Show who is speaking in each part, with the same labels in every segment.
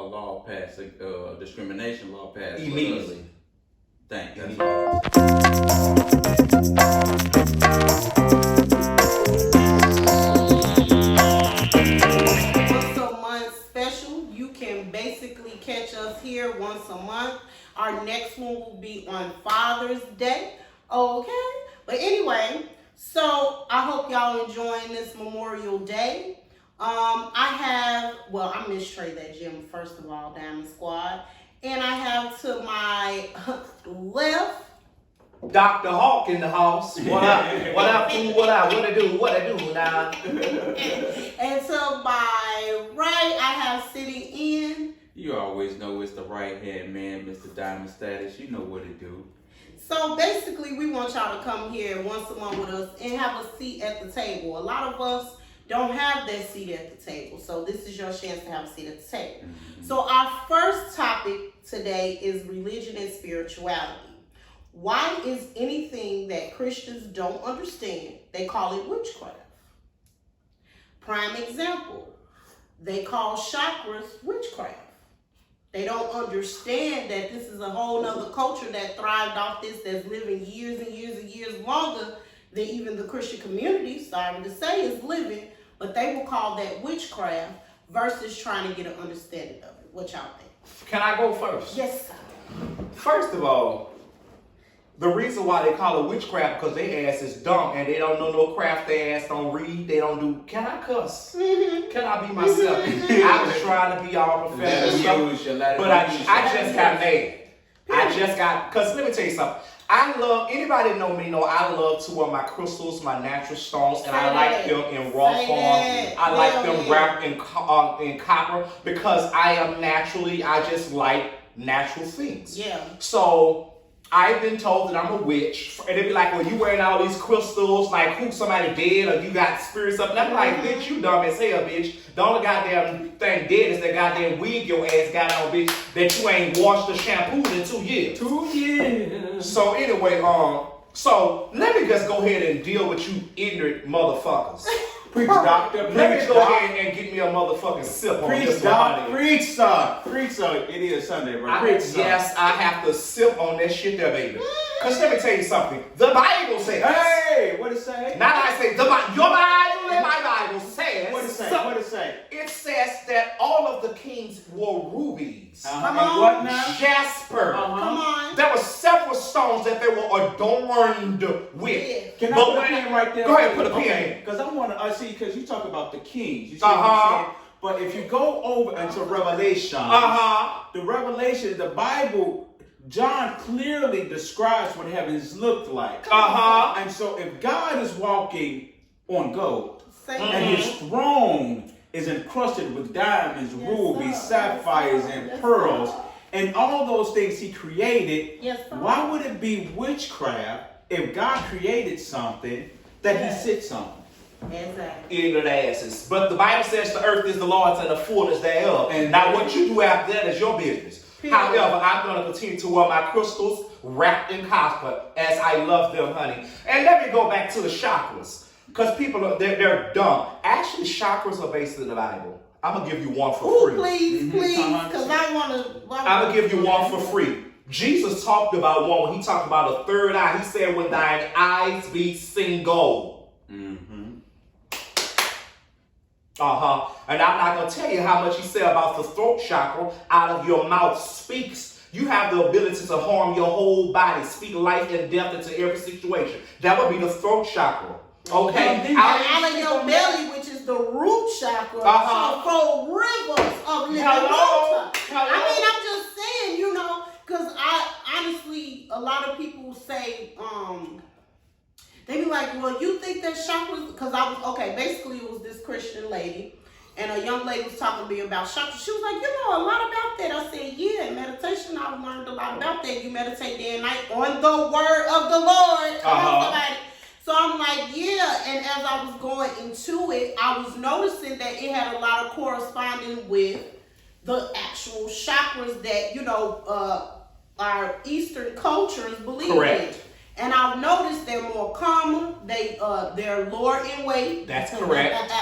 Speaker 1: law passed, a discrimination law passed
Speaker 2: immediately.
Speaker 1: Thank you.
Speaker 3: Once a month special. You can basically catch us here once a month. Our next one will be on Father's Day. Okay? But anyway, so I hope y'all enjoying this Memorial Day. I'm Miss Trey that Jim, first of all, Diamond Squad. And I have to my left,
Speaker 2: Dr. Hawk in the house. What up? What up, fool? What up? What it do now?
Speaker 3: and to my right, I have sitting in.
Speaker 1: You always know it's the right hand man, Mr. Diamond Status. You know what it do.
Speaker 3: So basically, we want y'all to come here once a month with us and have a seat at the table. A lot of us don't have that seat at the table, so this is your chance to have a seat at the table. Mm-hmm. So our first topic today is religion and spirituality. Why is anything that Christians don't understand, they call it witchcraft? Prime example, they call chakras witchcraft. They don't understand that this is a whole nother culture that thrived off this, that's living years and years and years longer than even the Christian community, sorry to say, is living, but they will call that witchcraft versus trying to get an understanding of it. What y'all think?
Speaker 2: Can I go first?
Speaker 3: Yes, sir.
Speaker 2: First of all, the reason why they call it witchcraft because their ass is dumb and they don't know no craft, their ass don't read, they don't do. Can I cuss? Mm-hmm. Can I be myself? I was trying to be all professional, but I just got mad. Because let me tell you something. I love, anybody that know me know I love to wear my crystals, my natural stones, and I like them in raw form. I like them wrapped in copper because I just like natural things.
Speaker 3: Yeah.
Speaker 2: So I've been told that I'm a witch, and they be like, well, you wearing all these crystals, like who somebody dead, or you got spirits up, and I'm like, bitch, you dumb as hell, bitch. The only goddamn thing dead is that goddamn wig your ass got on, bitch, that you ain't washed or shampooed in 2 years.
Speaker 1: 2 years.
Speaker 2: So anyway, so let me just go ahead and deal with you ignorant motherfuckers.
Speaker 4: Preach, doctor.
Speaker 2: Let me go ahead and get me a motherfucking sip on this one.
Speaker 4: Preach, son. It is Sunday, bro.
Speaker 2: Yes, I have to sip on that shit there, baby. Because let me tell you something. The Bible says.
Speaker 4: Hey, what it say?
Speaker 2: Not I say, your Bible and my Bible says.
Speaker 4: What it say? What it say?
Speaker 2: It says that all of the kings wore rubies.
Speaker 3: Come on.
Speaker 4: What now?
Speaker 2: Jasper.
Speaker 3: Come on.
Speaker 2: There were several stones that they were adorned with.
Speaker 3: Yeah.
Speaker 4: Can I put a pin right there?
Speaker 2: Go ahead, put a pin in.
Speaker 4: Because I want to see, because you talk about the kings. You see what I'm saying? But if you go over into Revelation, the Revelation, the Bible, John clearly describes what heavens looked like. And so if God is walking on gold, and his throne is encrusted with diamonds, rubies, sapphires, and pearls, and all those things he created, why would it be witchcraft if God created something that he sits on?
Speaker 3: Exactly.
Speaker 2: Ignorant asses. But the Bible says the earth is the Lord's and the fullness thereof. And now what you do after that is your business. However, I'm going to continue to wear my crystals wrapped in copper as I love them, honey. And let me go back to the chakras. Because people, they're dumb. Actually, chakras are based in the Bible. I'm going to give you one for free.
Speaker 3: Please, because I want to.
Speaker 2: I'm going to give you one for free. Jesus talked about one when he talked about a third eye. He said, when thine eyes be single. And I'm not going to tell you how much he said about the throat chakra. Out of your mouth speaks. You have the ability to harm your whole body. Speak life and death into every situation. That would be the throat chakra. Okay?
Speaker 3: Out of your belly, which is the root chakra. So 4 rivers of living water. I mean, I'm just saying, because honestly, a lot of people say, they be like, well, you think that chakras, because basically it was this Christian lady, and a young lady was talking to me about chakras. She was like, you know a lot about that. I said, yeah, in meditation, I've learned a lot about that. You meditate day and night on the word of the Lord. Come on, somebody. So I'm like, yeah, and as I was going into it, I was noticing that it had a lot of corresponding with the actual chakras that, our Eastern cultures believe in. And I've noticed they're more calmer, they're lower in weight.
Speaker 2: That's correct.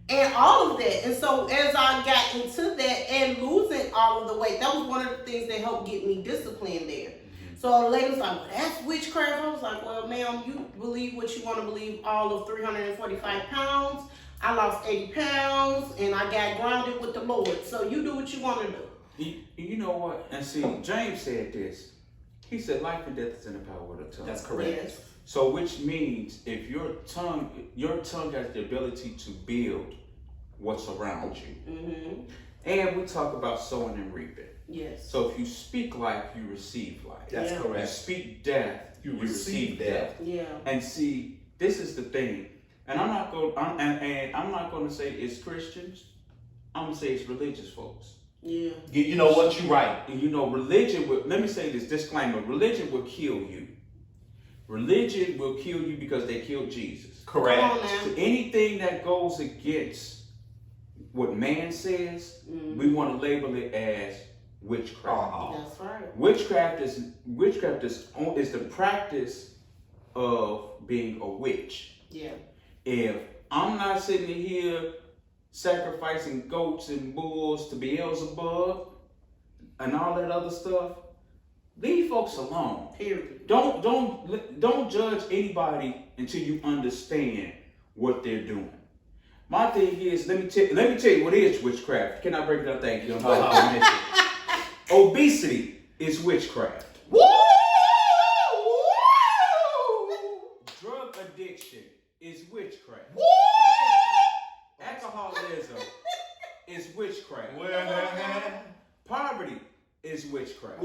Speaker 3: And all of that. And so as I got into that and losing, all of the weight. That was one of the things that helped get me disciplined there. So the lady was like, well, that's witchcraft. I was like, well, ma'am, you believe what you want to believe, all of 345 pounds. I lost 80 pounds, and I got grounded with the Lord. So you do what you want to do.
Speaker 1: You know what? And see, James said this. He said, life and death is in the power of the tongue.
Speaker 2: That's correct.
Speaker 3: Yes.
Speaker 1: So which means if your tongue has the ability to build what's around you.
Speaker 3: Mm-hmm.
Speaker 1: And we talk about sowing and reaping.
Speaker 3: Yes.
Speaker 1: So if you speak life, you receive life.
Speaker 2: That's
Speaker 3: Yeah.
Speaker 1: You
Speaker 2: correct.
Speaker 1: speak death, you receive death.
Speaker 3: Yeah.
Speaker 1: And see, this is the thing. And I'm not going to say it's Christians. I'm going to say it's religious folks.
Speaker 3: Yeah.
Speaker 2: You know what? You're right.
Speaker 1: And you know, religion will, let me say this disclaimer, religion will kill you. Religion will kill you because they killed Jesus.
Speaker 2: Correct.
Speaker 3: Come on now.
Speaker 1: So anything that goes against what man says, we want to label it as witchcraft.
Speaker 3: That's right.
Speaker 1: Witchcraft is the practice of being a witch.
Speaker 3: Yeah.
Speaker 1: If I'm not sitting here sacrificing goats and bulls to Beelzebub and all that other stuff, leave folks alone.
Speaker 3: Period.
Speaker 1: Don't judge anybody until you understand what they're doing. My thing is, let me tell you what is witchcraft. Can I break it up? Thank you. Obesity is witchcraft.
Speaker 2: Woo!
Speaker 1: Drug addiction is witchcraft.
Speaker 2: Woo!
Speaker 1: Alcoholism is witchcraft.
Speaker 2: Well,
Speaker 1: Poverty is witchcraft.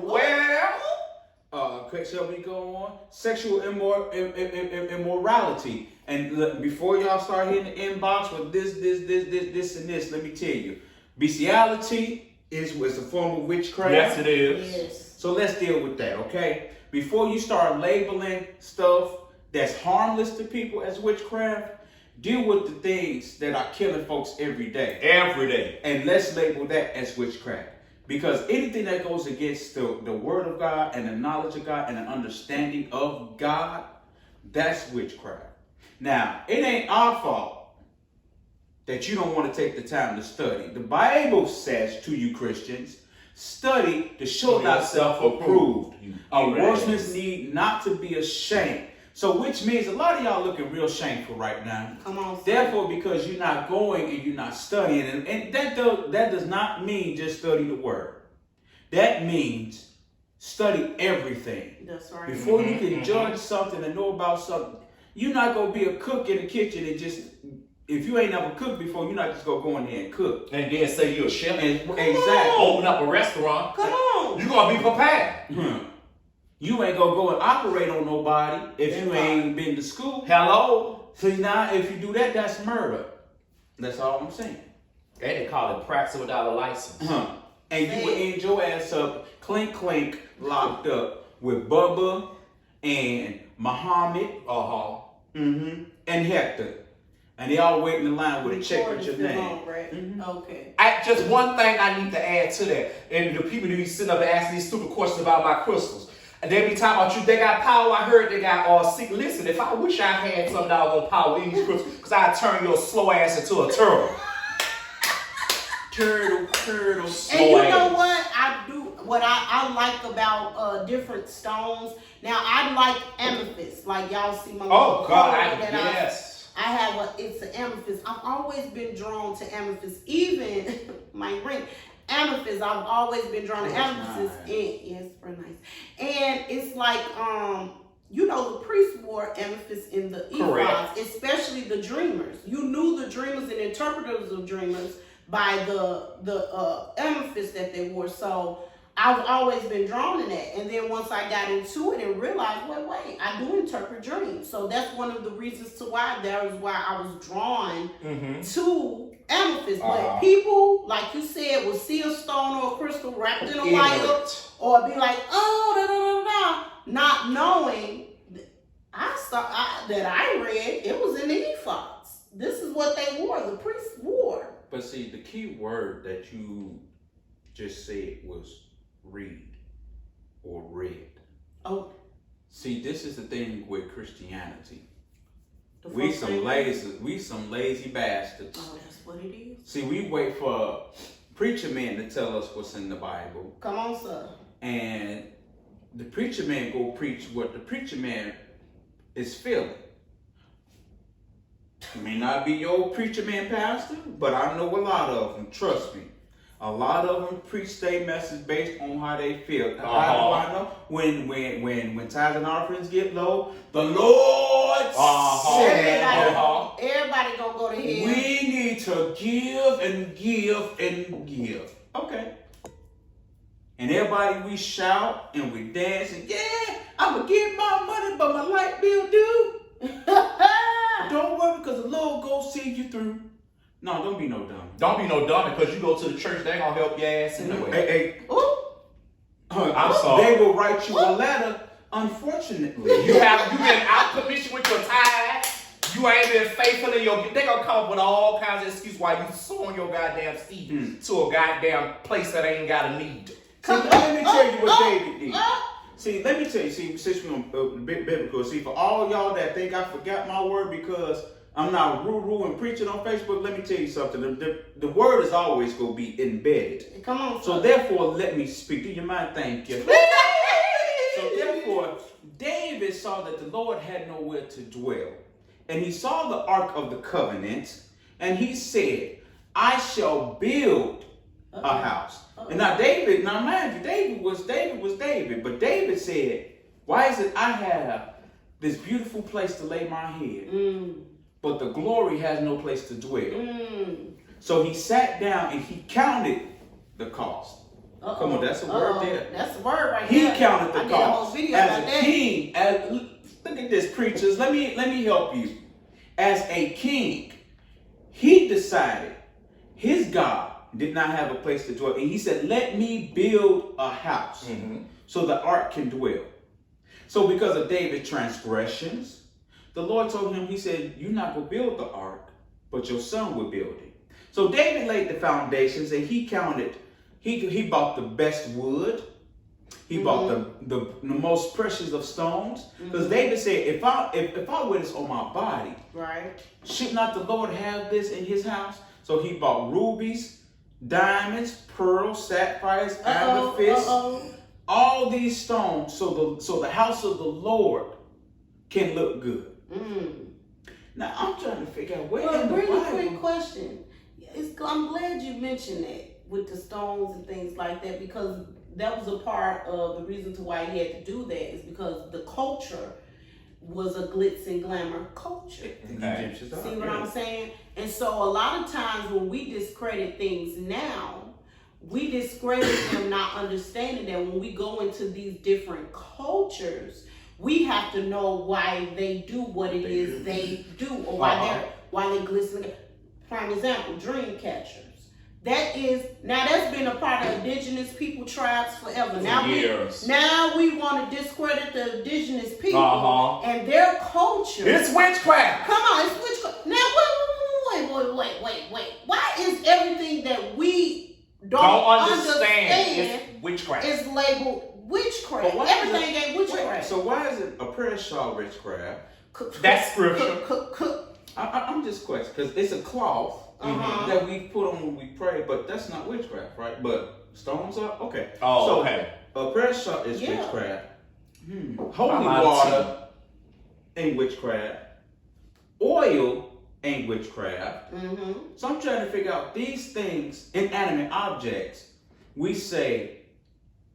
Speaker 1: Shall we go on? Sexual immorality. And look, before y'all start hitting the inbox with this, and this, let me tell you. Bestiality is a form of witchcraft.
Speaker 2: yes, it is.
Speaker 3: Yes.
Speaker 1: So let's deal with that, okay? Before you start labeling stuff that's harmless to people as witchcraft, deal with the things that are killing folks every day.
Speaker 2: Every day.
Speaker 1: And let's label that as witchcraft. Because anything that goes against the word of God and the knowledge of God and the understanding of God, that's witchcraft. Now, it ain't our fault that you don't want to take the time to study. The Bible says to you Christians, study to show thyself approved. A workman need not to be ashamed. So which means a lot of y'all looking real shameful right now.
Speaker 3: Come on.
Speaker 1: Therefore, because you're not going and you're not studying, and that does not mean just study the word. That means study everything.
Speaker 3: That's right.
Speaker 1: Before you can judge something and know about something, you're not going to be a cook in the kitchen and just, if you ain't never cooked before, you're not just going to go in there and cook.
Speaker 2: And then say you're a chef.
Speaker 1: Exactly.
Speaker 2: Open up a restaurant.
Speaker 3: Come on.
Speaker 2: You're going to be prepared.
Speaker 1: You ain't going to go and operate on nobody if you ain't been to school.
Speaker 2: Hello?
Speaker 1: See, now, if you do that, that's murder. That's all I'm saying.
Speaker 2: And they call it practice without a license.
Speaker 1: And you would end your ass up, clink, locked up with Bubba and Muhammad and Hector. And they all waiting in line with a check with your name.
Speaker 3: Okay.
Speaker 2: Just one thing I need to add to that. And the people that be sitting up and asking these stupid questions about my crystals. And they be talking about you, they got power. I heard they got secret. Listen, if I wish I had some doggone power in these crystals, because I'd turn your slow ass into a turtle.
Speaker 1: Turtle.
Speaker 3: And you know what I do? What I like about different stones. Now I like amethyst. Like y'all see my
Speaker 2: Oh God,
Speaker 3: that
Speaker 2: yes.
Speaker 3: I have it's an amethyst. I've always been drawn to amethyst. Even my ring, amethyst. I've always been drawn to amethyst.
Speaker 1: Nice.
Speaker 3: And yes, very nice. And it's like you know, the priests wore amethyst in the ephods, especially the dreamers. You knew the dreamers and interpreters of dreamers by the amethyst that they wore. So I've always been drawn to that. And then once I got into it and realized, wait, I do interpret dreams. So that's one of the reasons to why that was why I was drawn to amethyst. But people, like you said, will see a stone or a crystal wrapped in a wire or be like, oh, not knowing that I read, it was in the ephods. This is what they wore, the priests wore.
Speaker 1: But see, the key word that you just said was read or read.
Speaker 3: Oh.
Speaker 1: See, this is the thing with Christianity.
Speaker 3: The
Speaker 1: We
Speaker 3: first
Speaker 1: some
Speaker 3: thing-
Speaker 1: lazy bastards.
Speaker 3: Oh, that's what it is.
Speaker 1: See, we wait for preacher man to tell us what's in the Bible.
Speaker 3: Come on, sir.
Speaker 1: And the preacher man go preach what the preacher man is feeling. It may not be your preacher man pastor, but I know a lot of them. Trust me. A lot of them preach their message based on how they feel. How do I know? When tithes and offerings get low, the Lord said,
Speaker 3: everybody gonna go to hell.
Speaker 1: we need to give and give and give. Okay. And everybody, we shout and we dance and yeah, I'm gonna give my money, but my light bill due. Don't worry, because the Lord go see you through. No, don't be no dumb.
Speaker 2: Don't be no dummy, because you go to the church, they gonna help your ass anyway.
Speaker 1: Hey.
Speaker 2: I'm sorry.
Speaker 1: They will write you a letter, unfortunately.
Speaker 2: You been out of commission with your tithe. You ain't been faithful in your. They gonna come up with all kinds of excuses why you sowing your goddamn seed to a goddamn place that ain't got a need.
Speaker 1: Let me tell you what David did. See, let me tell you, since we're on biblical, for all y'all that think I forgot my word because I'm not roo-roo and preaching on Facebook, let me tell you something. The word is always going to be embedded.
Speaker 3: Come on.
Speaker 1: So therefore, let me speak. Do you mind? Thank you. So therefore, David saw that the Lord had nowhere to dwell. And he saw the Ark of the Covenant, and he said, I shall build a house. And now mind you, David was David. But David said, why is it I have this beautiful place to lay my head, but the glory has no place to dwell? So he sat down and he counted the cost. Come on, that's a word there.
Speaker 3: That's a word right
Speaker 1: He
Speaker 3: there.
Speaker 1: counted the cost. As a king, look at this, preachers. Let me help you. As a king, he decided his God did not have a place to dwell. And he said, let me build a house so the ark can dwell. So because of David's transgressions, the Lord told him, he said, you're not going to build the ark, but your son will build it. So David laid the foundations and he counted, he bought the best wood. He bought the most precious of stones. Because David said, if I wear this on my body,
Speaker 3: right,
Speaker 1: should not the Lord have this in his house? So he bought rubies, diamonds, pearls, sapphires, amethyst, all these stones, so the house of the Lord can look good. Now I'm trying to figure out where in the Bible.
Speaker 3: Really quick question. I'm glad you mentioned that with the stones and things like that, because that was a part of the reason to why he had to do that, is because the culture was a glitz and glamour culture.
Speaker 1: Okay.
Speaker 3: See what I'm saying? And so a lot of times when we discredit things now, we discredit them not understanding that when we go into these different cultures, we have to know why they do what it is they do, or why they glisten. Prime example, dream catchers. That's been a part of indigenous people tribes forever. Now we want to discredit the indigenous people and their culture.
Speaker 2: It's witchcraft.
Speaker 3: Come on, it's witchcraft. Now wait. Why is everything that we don't understand
Speaker 2: is witchcraft?
Speaker 3: Is labeled witchcraft? Everything ain't witchcraft.
Speaker 1: So why is it a prayer shawl witchcraft?
Speaker 2: That's scripture.
Speaker 1: I'm just questioning because it's a cloth that we put on when we pray, but that's not witchcraft, right? But stones are okay.
Speaker 2: Okay.
Speaker 1: A prayer shawl is witchcraft. Holy water ain't witchcraft. Oil ain't witchcraft. So I'm trying to figure out these things, inanimate objects, we say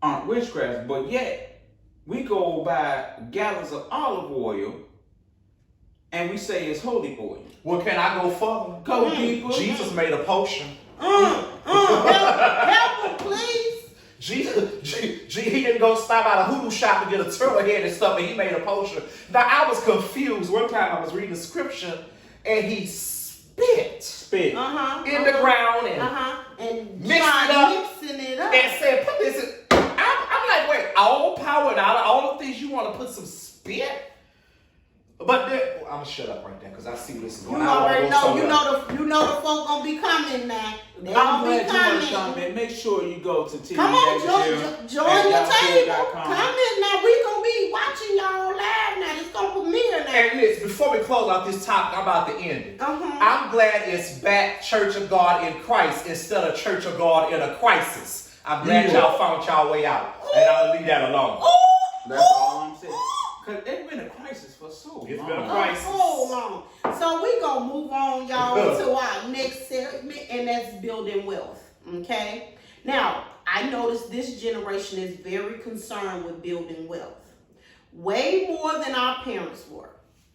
Speaker 1: aren't witchcraft, but yet we go buy gallons of olive oil and we say it's holy oil.
Speaker 2: Well, can I go further?
Speaker 1: Go deeper.
Speaker 2: Jesus made a potion.
Speaker 3: Help him, please.
Speaker 2: Jesus, he didn't go stop at a hoodoo shop and get a turtle head and stuff, and he made a potion. Now, I was confused. One time I was reading the scripture, and he spit in the ground
Speaker 3: and
Speaker 2: mixed it up,
Speaker 3: mixing it up
Speaker 2: and said, put this in. I'm like, wait, all power and all the things you want to put some spit? But then, I'm gonna shut up right there because I see where this is going.
Speaker 3: You already know. You know the folk gonna be coming now. They
Speaker 1: I'm
Speaker 3: gonna be
Speaker 1: glad you
Speaker 3: coming.
Speaker 1: want to make sure you go to TV.
Speaker 3: Come on, join the table. Come in now. We gonna be watching y'all live now. It's gonna premiere now.
Speaker 2: And listen, before we close out this topic, I'm about to end it. I'm glad it's back Church of God in Christ instead of Church of God in a crisis. I'm glad y'all found y'all way out. And I'll leave that alone.
Speaker 4: That's all I'm saying. Because it's been a crisis for so long.
Speaker 2: It's been a crisis.
Speaker 3: So long. So we gonna move on, y'all, to our next segment, and that's building wealth. Okay. Now, I noticed this generation is very concerned with building wealth. Way more than our parents were.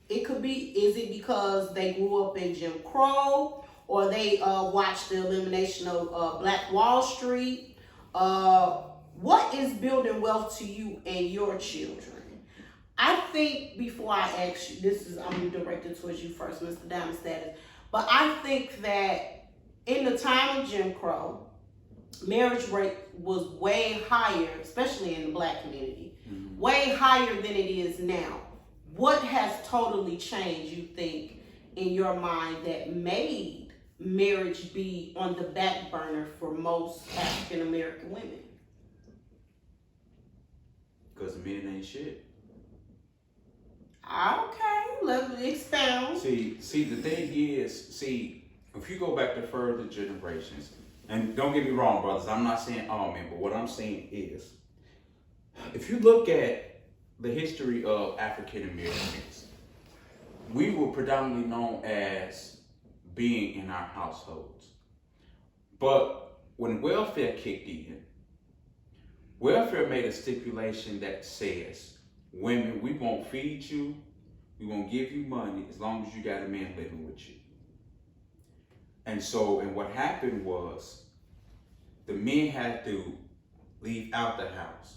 Speaker 3: Is it because they grew up in Jim Crow, or they watched the elimination of Black Wall Street? What is building wealth to you and your children? I think before I ask you, I'm directed towards you first, Mr. Diamond Status, but I think that in the time of Jim Crow, marriage rate was way higher, especially in the Black community, way higher than it is now. What has totally changed, you think, in your mind that made marriage be on the back burner for most African American women?
Speaker 4: Because the men ain't shit.
Speaker 3: Okay, let me expound.
Speaker 4: See, the thing is, if you go back to further generations, and don't get me wrong, brothers, I'm not saying all men, but what I'm saying is, if you look at the history of African Americans, we were predominantly known as being in our households. But when welfare kicked in, welfare made a stipulation that says, women, we won't feed you, we won't give you money as long as you got a man living with you. And what happened was, the men had to leave out the house,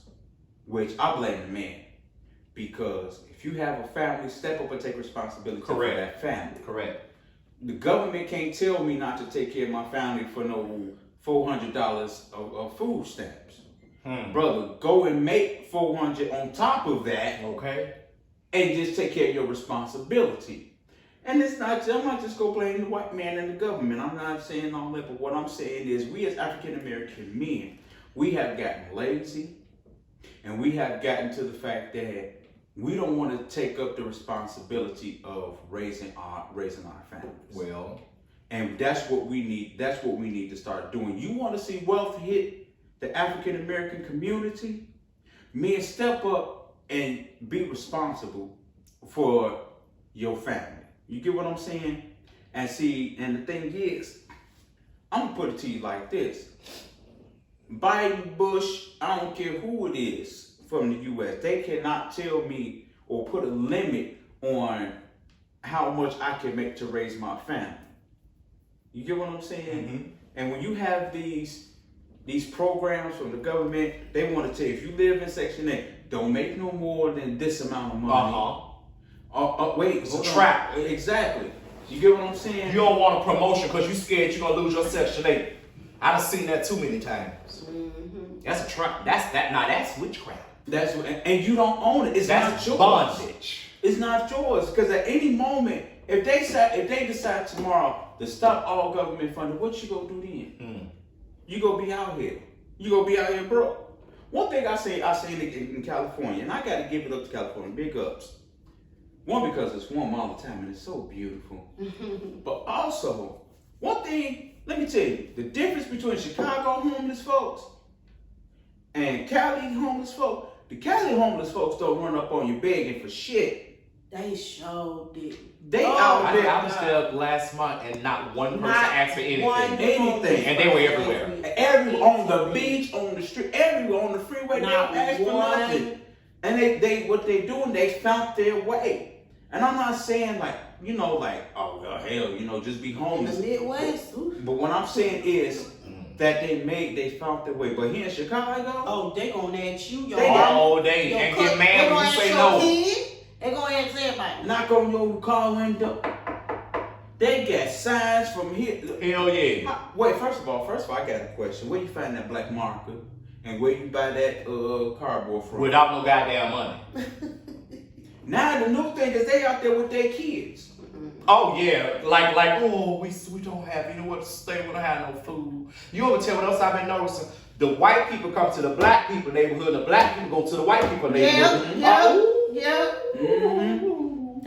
Speaker 4: which I blame the man. Because if you have a family, step up and take responsibility for that family.
Speaker 2: Correct.
Speaker 4: The government can't tell me not to take care of my family for no $400 of food stamps. Brother, go and make $400 on top of that.
Speaker 2: Okay.
Speaker 4: And just take care of your responsibility. And it's not, I'm not just go blame the white man and the government. I'm not saying all that, but what I'm saying is we as African American men, we have gotten lazy, and we have gotten to the fact that we don't want to take up the responsibility of raising our families.
Speaker 2: Well,
Speaker 4: and that's what we need. That's what we need to start doing. You want to see wealth hit the African American community? Men, step up and be responsible for your family. You get what I'm saying? And the thing is, I'm gonna put it to you like this. Biden, Bush, I don't care who it is from the U.S., they cannot tell me or put a limit on how much I can make to raise my family. You get what I'm saying? And when you have these programs from the government, they want to tell you, if you live in Section 8, don't make no more than this amount of money. Wait,
Speaker 2: it's a trap.
Speaker 4: Exactly. You get what I'm saying?
Speaker 2: You don't want a promotion because you scared you're gonna lose your Section 8. I done seen that too many times. That's a trap. That's witchcraft.
Speaker 4: And you don't own it.
Speaker 2: That's
Speaker 4: not yours.
Speaker 2: Bondage.
Speaker 4: It's not yours, because at any moment, if they decide tomorrow to stop all government funding, what you gonna do then? You gonna be out here. You gonna be out here broke. One thing I say in California, and I gotta give it up to California, big ups. One, because it's warm all the time and it's so beautiful. But also, one thing, let me tell you, the difference between Chicago homeless folks and Cali homeless folks, the Cali homeless folks don't run up on you begging for shit.
Speaker 3: They sure did.
Speaker 4: They out there.
Speaker 2: I was there last month and not one person asked for anything.
Speaker 4: And
Speaker 2: they were everywhere.
Speaker 4: On the beach, on the street, everywhere, on the freeway, they don't ask for nothing. And what they doing, they found their way. And I'm not saying oh well, hell, just be homeless.
Speaker 3: In the Midwest.
Speaker 4: But what I'm saying is that they found their way. But here in Chicago,
Speaker 3: they gonna ask you
Speaker 2: all day and get mad when you say no.
Speaker 3: They gonna ask everybody.
Speaker 4: Knock on your car window. They got signs from here.
Speaker 2: Hell yeah.
Speaker 4: Wait, first of all, I got a question. Where you find that black marker? And where you buy that cardboard from?
Speaker 2: Without no goddamn money.
Speaker 4: Now the new thing is they out there with their kids.
Speaker 2: Oh yeah, like we don't have, you know what to stay, we don't have no food. You ever tell what else I've been noticing? The white people come to the black people neighborhood, the black people go to the white people neighborhood.
Speaker 3: Yeah. Yeah.
Speaker 1: Mm-hmm.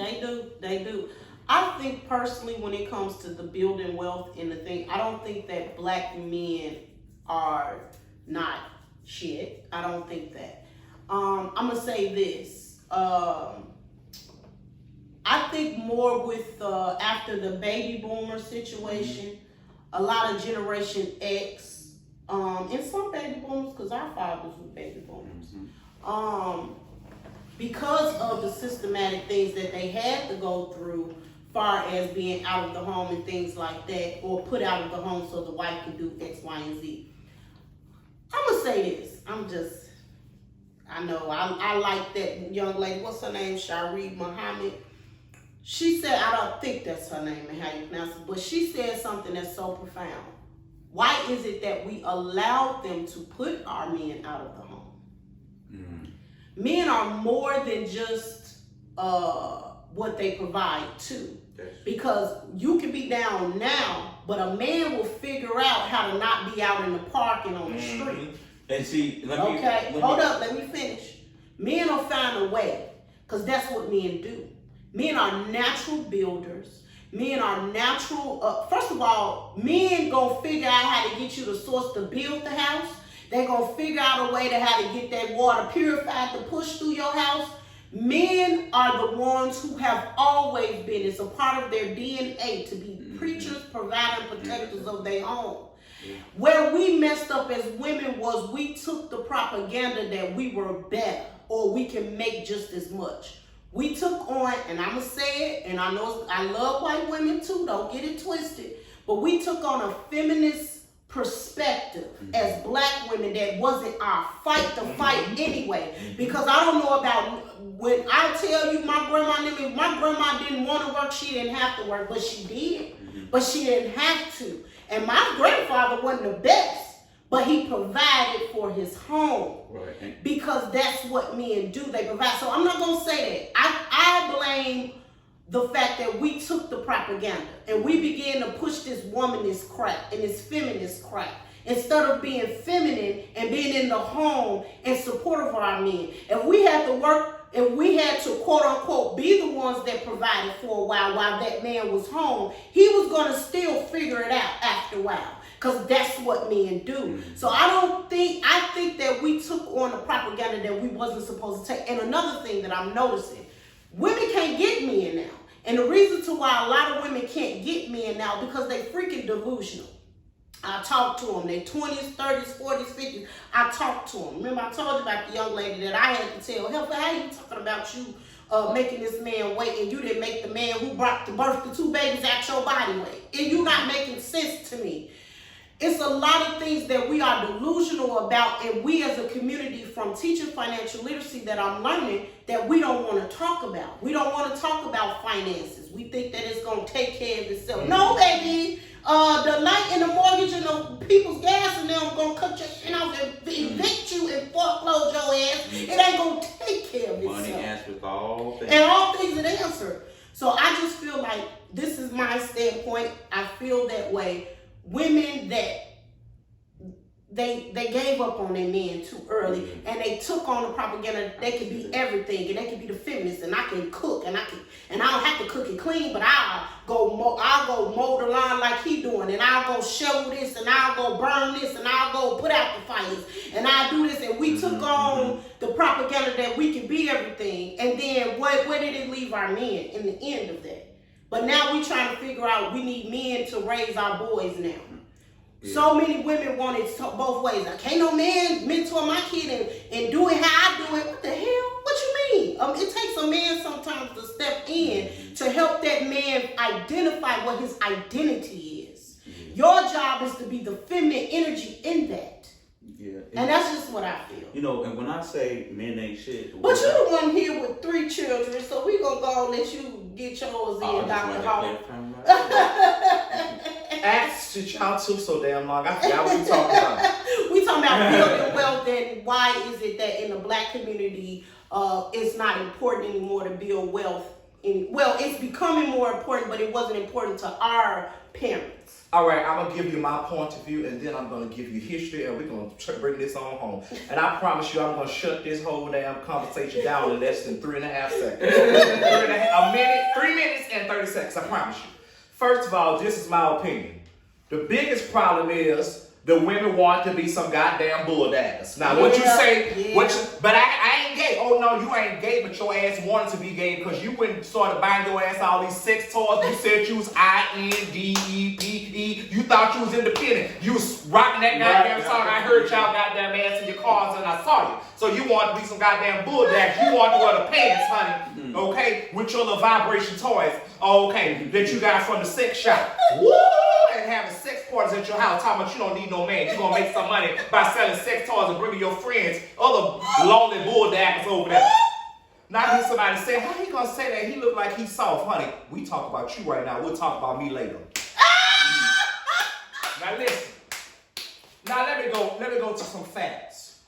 Speaker 3: They do. I think personally, when it comes to the building wealth and the thing, I don't think that black men are not shit. I don't think that. I'm gonna say this. I think more with after the baby boomer situation, a lot of Generation X, and some baby boomers, because our fathers were baby boomers. Because of the systematic things that they had to go through, far as being out of the home and things like that, or put out of the home so the wife can do X, Y, and Z. I'm gonna say this. I know I like that young lady. What's her name? Shari Muhammad. She said, I don't think that's her name and how you pronounce it, but she said something that's so profound. Why is it that we allowed them to put our men out of the home? Men are more than just what they provide too. Yes. Because you can be down now, but a man will figure out how to not be out in the park and on the street.
Speaker 1: And see, let me finish.
Speaker 3: Men will find a way, because that's what men do. Men are natural builders. Men are natural, first of all, men gonna figure out how to get you the source to build the house. They're gonna figure out a way to how to get that water purified to push through your house. Men are the ones who have always been, it's a part of their DNA to be preachers, providers, protectors of their home. Where we messed up as women was we took the propaganda that we were better or we can make just as much. We took on, and I'm going to say it, and I know I love white women too, don't get it twisted, but we took on a feminist perspective as black women that wasn't our fight to fight anyway. Because I don't know about, when I tell you my grandma didn't want to work, she didn't have to work, but she did. But she didn't have to. And my grandfather wasn't the best, but he provided for his home. Right. Because that's what men do, they provide. So I'm not going to say that. I blame the fact that we took the propaganda and we began to push this womanist crap and this feminist crap instead of being feminine and being in the home and supportive of our men. If we had to work, if we had to quote unquote be the ones that provided for a while that man was home, he was going to still figure it out after a while. Because that's what men do. So I think that we took on the propaganda that we wasn't supposed to take. And another thing that I'm noticing, women can't get men now. And the reason to why a lot of women can't get men now, because they freaking delusional. I talk to them. They're 20s, 30s, 40s, 50s. I talk to them. Remember I told you about the young lady that I had to tell, Helper, how you talking about you making this man wait and you didn't make the man who brought the birth to 2 babies at your body weight. And you not making sense to me. It's a lot of things that we are delusional about, and we as a community from teaching financial literacy that I'm learning that we don't want to talk about. We don't want to talk about finances. We think that it's going to take care of itself. No, baby. The light and the mortgage and the people's gas and them going to cut your shit off and evict you and foreclose your ass. It ain't going to take care of itself.
Speaker 1: Money answers all things.
Speaker 3: And all things it answer. So I just feel like this is my standpoint. I feel that way. Women that they gave up on their men too early, and they took on the propaganda. They can be everything, and they can be the feminist, and I can cook, and I don't have to cook it clean, but I'll go mow the lawn like he doing, and I'll go shovel this, and I'll go burn this, and I'll go put out the fires, and I'll do this. And we took on the propaganda that we can be everything, and then where did it leave our men in the end of that? But now we trying to figure out we need men to raise our boys now. Yeah. So many women want it both ways. Like, can't no man mentor my kid and do it how I do it. What the hell? What you mean? It takes a man sometimes to step in to help that man identify what his identity is. Your job is to be the feminine energy in that. Yeah. And that's just what I feel.
Speaker 1: You know, and when I say men ain't shit.
Speaker 3: But you're the one here with 3 children, so we gonna go and let you get yours in, Dr. Hall.
Speaker 2: Asked y'all too so damn long. I forgot what we talking about.
Speaker 3: We talking about building wealth, and why is it that in the black community it's not important anymore to build wealth well, it's becoming more important, but it wasn't important to our parents.
Speaker 2: All right, I'm going to give you my point of view, and then I'm going to give you history, and we're going to bring this on home. And I promise you, I'm going to shut this whole damn conversation down in less than 3.5 seconds. 3 minutes and 30 seconds, I promise you. First of all, this is my opinion. The biggest problem is the women want to be some goddamn bulldaggers. Now, what you say, but I ain't gay. Oh, no, you ain't gay, but your ass wanted to be gay because you went and started buying your ass all these sex toys. You said you was INDEPE. You thought you was independent. You was rocking that goddamn song. I heard y'all goddamn ass in your cars and I saw you. So you want to be some goddamn bulldaggers. You want to wear the pants, honey, okay, with your little vibration toys, okay, that you got from the sex shop. Woo! And having sex parties at your house, talking about you don't need no man. You're going to make some money by selling sex toys and bringing your friends, other lonely bulldaggers over there. Now I hear somebody say, how he going to say that? He look like he's soft, honey. We talk about you right now. We'll talk about me later. Now listen. Now let me go to some facts.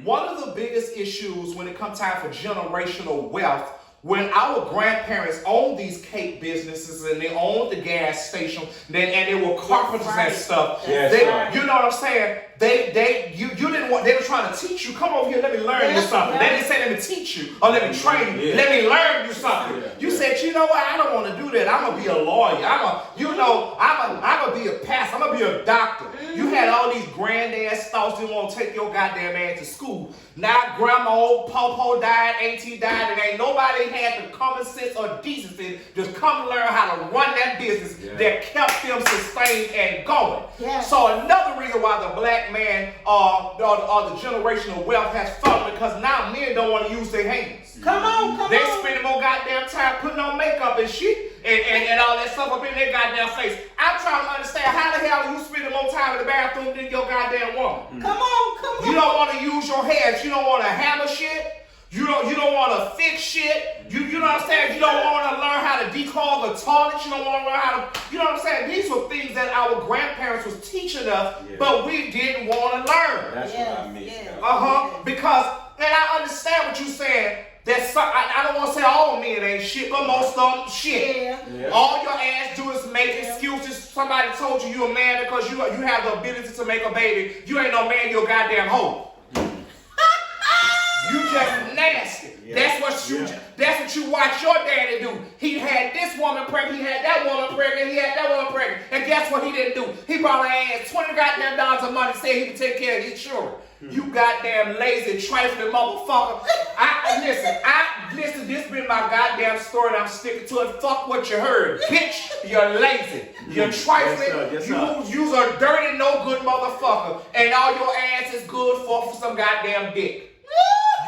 Speaker 2: One of the biggest issues when it comes time for generational wealth, when our grandparents owned these cake businesses and they owned the gas station, and they were carpenters and stuff. You know what I'm saying? You didn't want. They were trying to teach you. Come over here, let me learn you something. They didn't say let me teach you or let me train you. Let me learn you something. You said, you know what? I don't want to do that. I'm gonna be a lawyer. I'm gonna be a pastor. I'm gonna be a doctor. You had all these grandass thoughts. You want to take your goddamn ass to school. Now grandma, old Popo died, auntie died, and ain't nobody had the common sense or decency just come learn how to run that business that kept them sustained and going. So another reason why the black man or the generational wealth has fallen, because now men don't want to use their hands.
Speaker 3: Come on.
Speaker 2: They spend more goddamn time putting on makeup and shit and all that stuff up in their goddamn face. I'm trying to understand how the hell you spending more time in the bathroom than your goddamn woman.
Speaker 3: Come on.
Speaker 2: You don't want to use your hands. You don't want to hammer shit. You don't want to fix shit. You know what I'm saying? You don't want to learn how to declog the toilet. You don't want to learn how to, you know what I'm saying? These were things that our grandparents was teaching us, but we didn't want to learn.
Speaker 4: That's what I mean.
Speaker 2: Because, and I understand what you're saying. I don't want to say all men ain't shit, but most of them shit. All your ass do is make excuses. Somebody told you a man because you have the ability to make a baby. You ain't no man, you're a goddamn hoe. You just nasty. That's what you watch your daddy do. He had this woman pregnant, he had that woman pregnant, he had that woman pregnant. And guess what he didn't do? He brought her ass $20 goddamn dollars of money, said he could take care of his children. You goddamn lazy, trifling motherfucker. Listen, this been my goddamn story and I'm sticking to it. Fuck what you heard. Bitch, you're lazy. You're trifling. You's a dirty, no good motherfucker. And all your ass is good for some goddamn dick.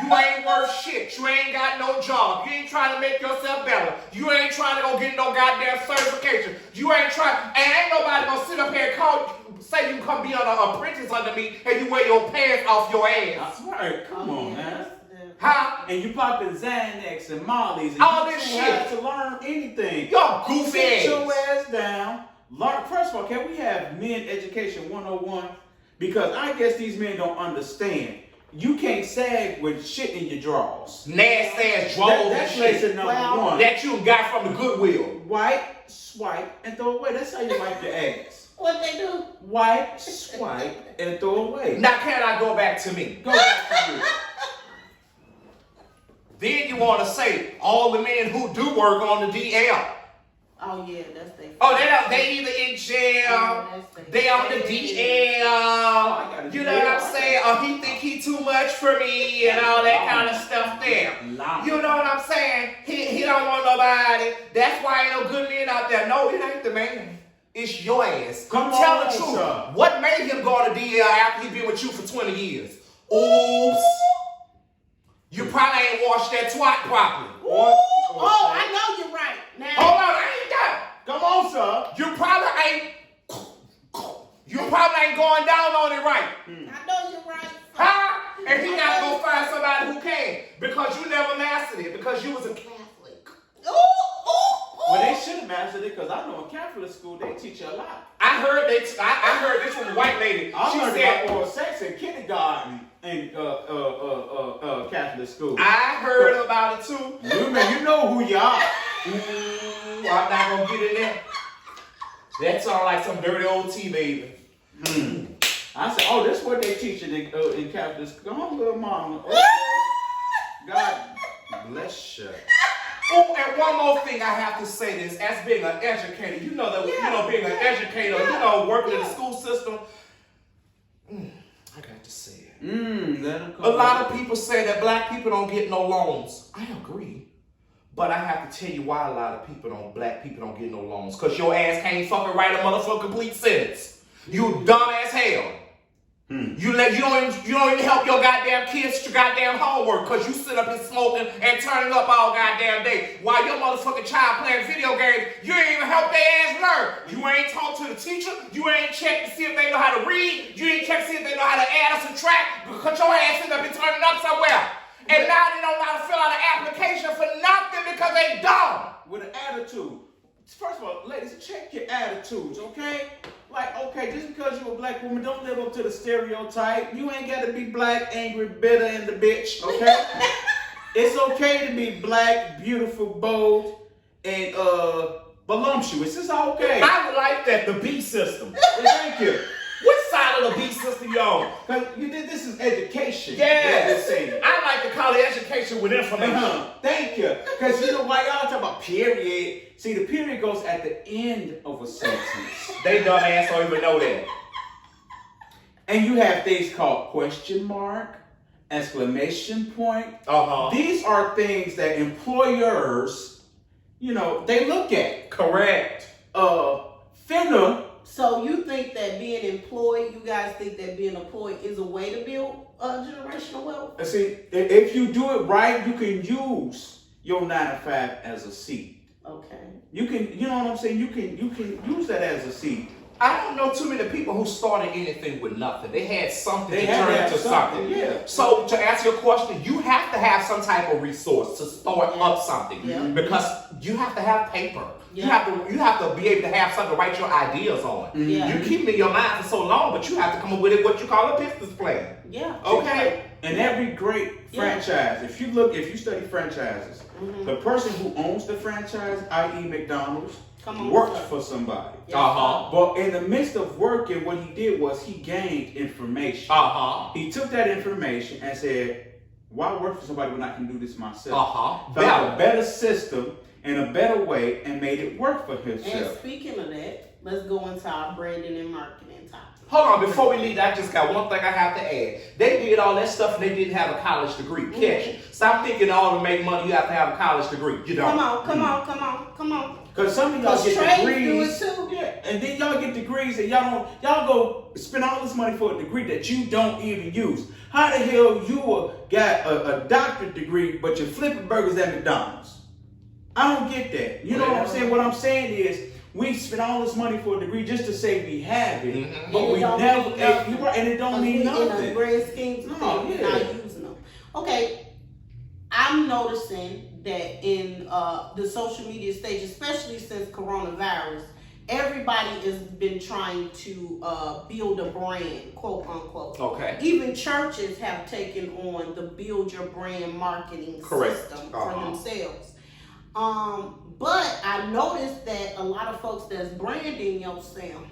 Speaker 2: You ain't worth shit. You ain't got no job. You ain't trying to make yourself better. You ain't trying to go get no goddamn certification. You ain't trying, and ain't nobody gonna sit up here and say you come be on an apprentice under me and you wear your pants off your ass.
Speaker 4: That's right. Come on, man.
Speaker 2: Huh?
Speaker 4: And you popping Xanax and Molly's and
Speaker 2: all
Speaker 4: you
Speaker 2: this
Speaker 4: don't
Speaker 2: shit
Speaker 4: have to learn anything.
Speaker 2: Y'all goofy ass.
Speaker 4: Sit your ass down. Learn. First of all, can we have men education 101? Because I guess these men don't understand. You can't sag with shit in your drawers.
Speaker 2: Nasty ass drawers.
Speaker 4: That's lesson number one.
Speaker 2: That you got from the Goodwill.
Speaker 4: Wipe, swipe, and throw away. That's how you wipe your ass.
Speaker 3: What they do?
Speaker 4: Wipe, swipe, and throw away.
Speaker 2: Now can I go back to me?
Speaker 4: Go back to you.
Speaker 2: Then you want to say all the men who do work on the DL.
Speaker 3: Oh yeah, that's they.
Speaker 2: Oh, they either in jail, they on the DL. You know what I'm saying? Or he think he too much for me and all that kind of stuff there. You know what I'm saying? He don't want nobody. That's why ain't no good men out there. No, it ain't the man. It's your ass.
Speaker 4: Come
Speaker 2: tell
Speaker 4: on,
Speaker 2: the truth.
Speaker 4: sir.
Speaker 2: What made him go to DL after he been with you for 20 years? Oops. You probably ain't washed that twat properly.
Speaker 3: Oh, I know you're right. Now,
Speaker 2: hold on, I ain't done.
Speaker 4: Come on, sir.
Speaker 2: You probably ain't going down on it right.
Speaker 3: I know you're right.
Speaker 2: Huh? And he gotta go find somebody who can. Because you never mastered it. Because you was a Catholic.
Speaker 4: Well, they should have mastered it because I know in Catholic school they teach you a lot.
Speaker 2: I heard this from a white lady.
Speaker 4: I learned about oral sex in kindergarten in Catholic school.
Speaker 2: I heard about it too.
Speaker 4: You know who you are.
Speaker 2: Ooh, I'm not gonna get in there. That sounds like some dirty old tea, baby.
Speaker 1: I said, oh, this is what they teach in Catholic school. Come on, little mama. Okay. God bless you.
Speaker 2: Oh, and one more thing I have to say this, as being an educator, you know that being an educator, working in the school system, I got to say it.
Speaker 1: Let 'em come
Speaker 2: A lot of people say that black people don't get no loans. I agree. But I have to tell you why a lot of black people don't get no loans. Because your ass can't fucking write a motherfucking complete sentence. You dumb as hell. You don't even help your goddamn kids with your goddamn homework because you sit up here smoking and turning up all goddamn day. While your motherfucking child playing video games, you ain't even help their ass learn. You ain't talk to the teacher. You ain't check to see if they know how to read. You ain't check to see if they know how to add or subtract because your ass sitting up and turning up somewhere. And now they don't know how to fill out an application for nothing because they dumb.
Speaker 1: With an attitude. First of all, ladies, check your attitudes, okay? Like, okay, just because you're a black woman, don't live up to the stereotype. You ain't got to be black, angry, bitter, and the bitch, okay? It's okay to be black, beautiful, bold, and voluptuous. It's okay.
Speaker 2: I would like that, the B system.
Speaker 1: Thank you.
Speaker 2: Which side of the B system you on?
Speaker 1: Because this is education.
Speaker 2: Yes.
Speaker 1: Yeah,
Speaker 2: I like to call it education with information.
Speaker 1: Thank you. Because you know why y'all talk about period? See, the period goes at the end of a sentence.
Speaker 2: They dumbass don't even know that.
Speaker 1: And you have things called question mark, exclamation point. These are things that employers, they look at.
Speaker 2: Correct.
Speaker 1: Finna.
Speaker 3: So you think that being employed, you guys think that being employed is a way to build generational wealth?
Speaker 1: See, if you do it right, you can use your 9 to 5 as a seed.
Speaker 3: Okay.
Speaker 1: You can, you know what I'm saying? You can use that as a seed.
Speaker 2: I don't know too many people who started anything with nothing. They had something
Speaker 1: They
Speaker 2: to
Speaker 1: had
Speaker 2: turn
Speaker 1: to have
Speaker 2: into
Speaker 1: something,
Speaker 2: something.
Speaker 1: yeah.
Speaker 2: So to answer your question, you have to have some type of resource to start up something.
Speaker 3: Yeah.
Speaker 2: Because you have to have paper.
Speaker 3: Yeah.
Speaker 2: You have to be able to have something to write your ideas on.
Speaker 3: Yeah.
Speaker 2: You keep it in your mind for so long, but you have to come up with what you call a business plan.
Speaker 3: Yeah.
Speaker 2: Okay.
Speaker 1: And every great franchise, if you study franchises, the person who owns the franchise, i.e. McDonald's, worked for somebody. But in the midst of working, what he did was he gained information. He took that information and said, why work for somebody when I can do this myself? Found a better system and a better way and made it work for himself.
Speaker 3: And speaking of that, let's go into our branding and marketing topic.
Speaker 2: Hold on, before we leave, I just got one thing I have to add. They did all that stuff and they didn't have a college degree. Catch it. Stop thinking all to make money, you have to have a college degree. You don't.
Speaker 3: Come on.
Speaker 1: Because some of y'all get degrees.
Speaker 3: Do it too.
Speaker 1: Yeah, and then y'all get degrees and y'all go spend all this money for a degree that you don't even use. How the hell you got a doctorate degree but you're flipping burgers at McDonald's? I don't get that. You know what I'm saying? What I'm saying is we spend all this money for a degree just to say we have it, but we never. And it don't mean nothing.
Speaker 3: In the grand schemes, we're not using them. Okay, I'm noticing that in the social media stage, especially since coronavirus, everybody has been trying to build a brand, quote unquote.
Speaker 2: Okay.
Speaker 3: Even churches have taken on the build your brand marketing system for themselves. But I noticed that a lot of folks that's branding yourself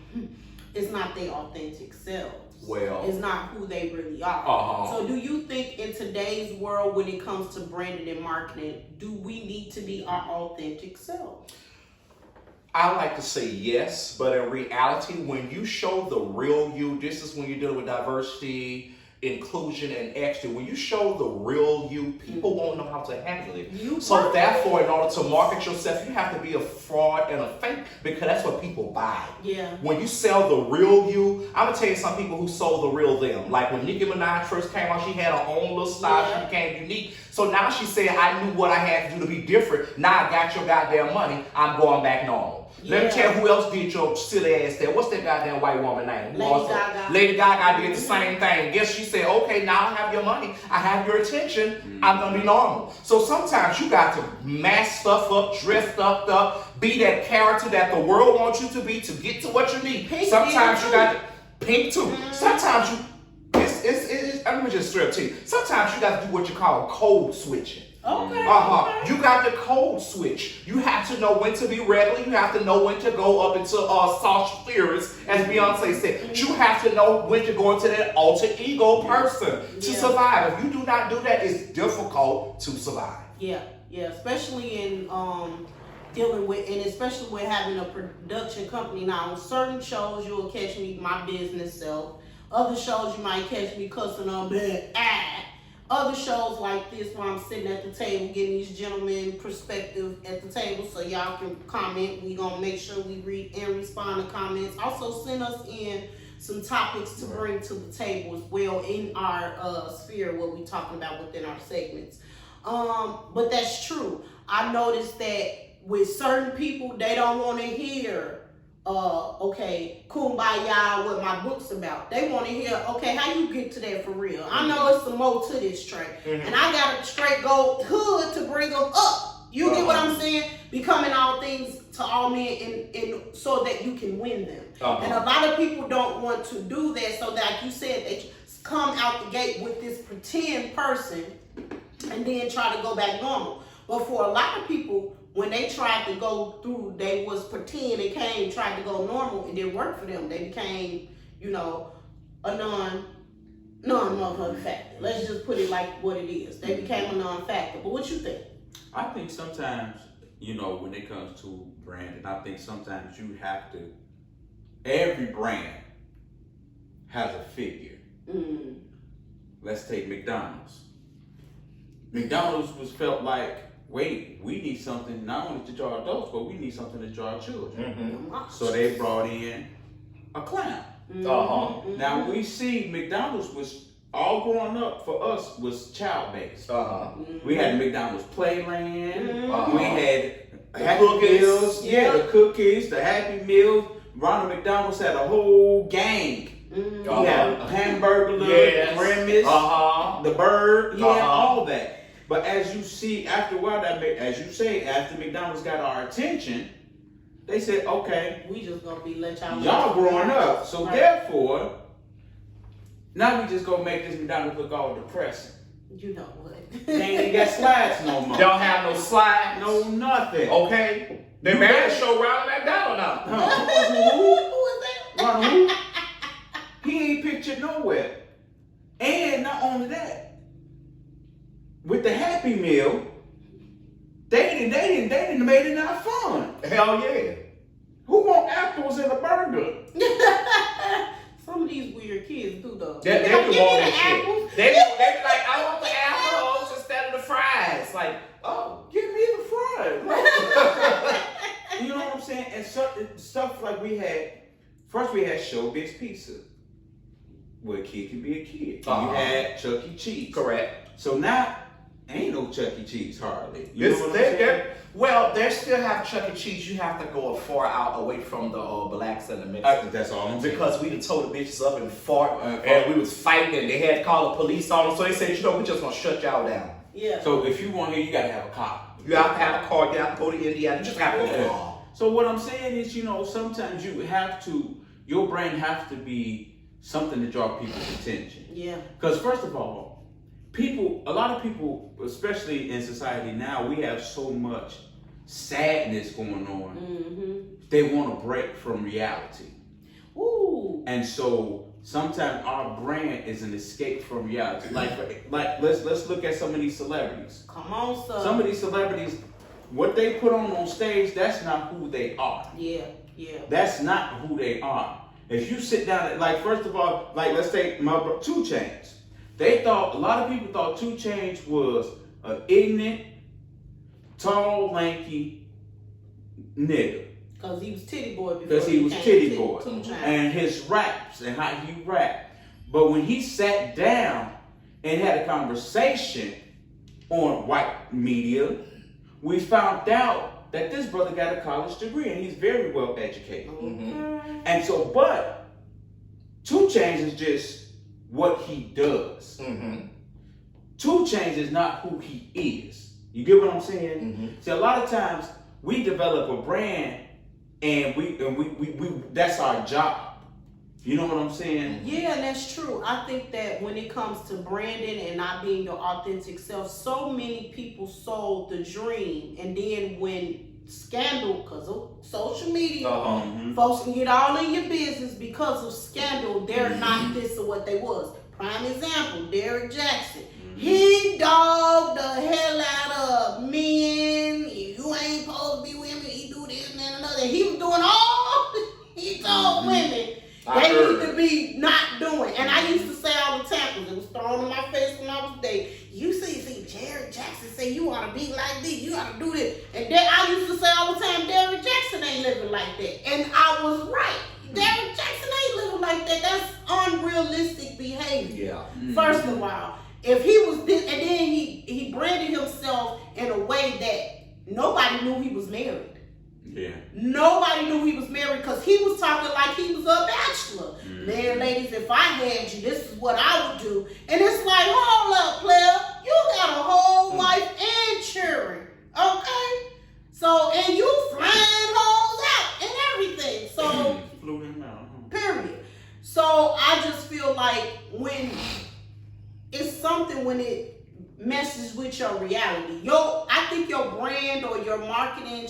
Speaker 3: is not their authentic selves.
Speaker 2: Well,
Speaker 3: it's not who they really are. So do you think in today's world, when it comes to branding and marketing, do we need to be our authentic selves?
Speaker 2: I like to say yes, but in reality, when you show the real you, this is when you're dealing with diversity, inclusion, and equity. When you show the real you, people won't know how to handle it. So therefore, in order to market yourself, you have to be a fraud and a fake because that's what people buy.
Speaker 3: Yeah.
Speaker 2: When you sell the real you, I'm gonna tell you some people who sold the real them. Like when Nicki Minaj first came out, she had her own little style. She became unique. So now she said, I knew what I had to do to be different. Now I got your goddamn money. I'm going back normal. Let me tell you who else did your silly ass there. What's that goddamn white woman name?
Speaker 3: Lady Gaga.
Speaker 2: Lady Gaga did the same thing. Guess she said, okay, now I have your money. I have your attention. I'm going to be normal. So sometimes you got to mask stuff up, dress stuff up, be that character that the world wants you to be to get to what you need. Sometimes you got to, pink too. Sometimes you, let me just straight up to you. Sometimes you got to do what you call code switching.
Speaker 3: Okay.
Speaker 2: You got the code switch. You have to know when to be regular. You have to know when to go up into social theories, as Beyonce said. You have to know when to go into that alter ego person to survive. If you do not do that, it's difficult to survive.
Speaker 3: Yeah, especially in dealing with, and especially with having a production company. Now, on certain shows, you'll catch me, my business self. Other shows, you might catch me cussing on bad. Other shows like this, where I'm sitting at the table, getting these gentlemen perspective at the table, so y'all can comment. We gonna make sure we read and respond to comments. Also, send us in some topics to bring to the table as well in our sphere, what we talking about within our segments. But that's true. I noticed that with certain people, they don't want to hear, okay, kumbaya, what my book's about. They want to hear, okay, how you get to that for real? I know it's some more to this straight. And I got to straight go hood to bring them up. You get what I'm saying? Becoming all things to all men and so that you can win them. And a lot of people don't want to do that. So that, like you said, they come out the gate with this pretend person and then try to go back normal. But for a lot of people, when they tried to go through, they was pretend and tried to go normal, it didn't work for them. They became, a non-motherfucking factor. Let's just put it like what it is. They became a non-factor. But what you think?
Speaker 1: I think sometimes, when it comes to branding, I think sometimes you have to, every brand has a figure. Let's take McDonald's. McDonald's was felt like, wait, we need something not only to draw adults, but we need something to draw children. So they brought in a clown. Now we see McDonald's was all growing up for us was child-based. We had McDonald's Playland. We had Happy Meals. The cookies, the Happy Meals. Ronald McDonald's had a whole gang. He had a Hamburglar, Grimace, the Bird. He had all that. But as you see, after a while, as you say, after McDonald's got our attention, they said, okay,
Speaker 3: we just gonna let
Speaker 1: y'all growing up. So therefore, now we just gonna make this McDonald's look all depressing.
Speaker 3: You know what?
Speaker 1: They ain't even got slides no more.
Speaker 2: Don't have no slides.
Speaker 1: No nothing.
Speaker 2: Okay. They made a show Ronald McDonald now.
Speaker 3: Who was that?
Speaker 1: Ronald who? He ain't pictured nowhere. And not only that, with the Happy Meal, they didn't made it not fun.
Speaker 2: Hell yeah.
Speaker 1: Who want apples in a burger?
Speaker 3: Some of these weird kids do though.
Speaker 2: They
Speaker 3: Give me
Speaker 2: want
Speaker 3: the
Speaker 2: that
Speaker 3: apples.
Speaker 2: shit. They be like, I want the apples instead of the fries. Like, oh,
Speaker 1: Give me the fries. You know what I'm saying? And stuff like we had, first we had Showbiz Pizza, where a kid can be a kid. You had Chuck E. Cheese.
Speaker 2: correct.
Speaker 1: So now, ain't no Chuck E. Cheese hardly. You know what I'm saying?
Speaker 2: Well, they still have Chuck E. Cheese. You have to go far out away from the blacks and the Mexicans.
Speaker 1: That's all I'm saying.
Speaker 2: Because we done told the bitches up and fought, and we was fighting, and they had to call the police on them. So they said, we just gonna shut y'all down.
Speaker 3: Yeah.
Speaker 1: So if you want here, you gotta have a cop.
Speaker 2: You have to have a car. You have to go to Indiana. You just have to go.
Speaker 1: So what I'm saying is, sometimes your brand have to be something to draw people's attention.
Speaker 3: Yeah.
Speaker 1: Because first of all, a lot of people, especially in society now, we have so much sadness going on. They want to break from reality.
Speaker 3: Ooh.
Speaker 1: And so sometimes our brand is an escape from reality. Like let's look at some of these celebrities.
Speaker 3: Come on, sir.
Speaker 1: Some of these celebrities, what they put on stage, that's not who they are.
Speaker 3: Yeah.
Speaker 1: That's not who they are. If you sit down, first of all, let's take 2 Chainz. A lot of people thought 2 Chainz was an ignorant, tall, lanky nigga.
Speaker 3: Because he was titty boy before.
Speaker 1: Because he was titty boy.
Speaker 3: 2 Chainz.
Speaker 1: And his raps and how he rapped. But when he sat down and had a conversation on white media, we found out that this brother got a college degree and he's very well educated. And so, but 2 Chainz is just what he does. 2 Chainz is not who he is. You get what I'm saying? See, a lot of times we develop a brand and we that's our job. You know what I'm saying?
Speaker 3: Yeah, that's true. I think that when it comes to branding and not being your authentic self, so many people sold the dream, and then when scandal, because of social media, folks can get all in your business because of scandal. They're not this or what they was. Prime example, Derrick Jackson. He dogged the hell out of men. You ain't supposed to be with me. He do this and that and another. He was doing all he told women they need to be not doing. And I used to say all the time, because it was thrown in my face when I was dating. You see Derrick Jackson say you ought to be like this, you ought to do this. And then I used to say all the time, Derrick Jackson ain't living like that. And I was right. Derrick Jackson ain't living like that. That's unrealistic behavior.
Speaker 2: Yeah.
Speaker 3: First of all, if he was this, and then he branded himself in a way that nobody knew he was married.
Speaker 1: Yeah.
Speaker 3: Nobody knew he was married because he was talking like he was a bachelor. Man, ladies, if I had you, this is what I would do. And it's like, hold up, player. You got a whole wife and children. Okay? So, and you flying hoes out and everything. So,
Speaker 1: Flew him out.
Speaker 3: period. So, I just feel like when it's something when it messes with your reality. I think your brand or your marketing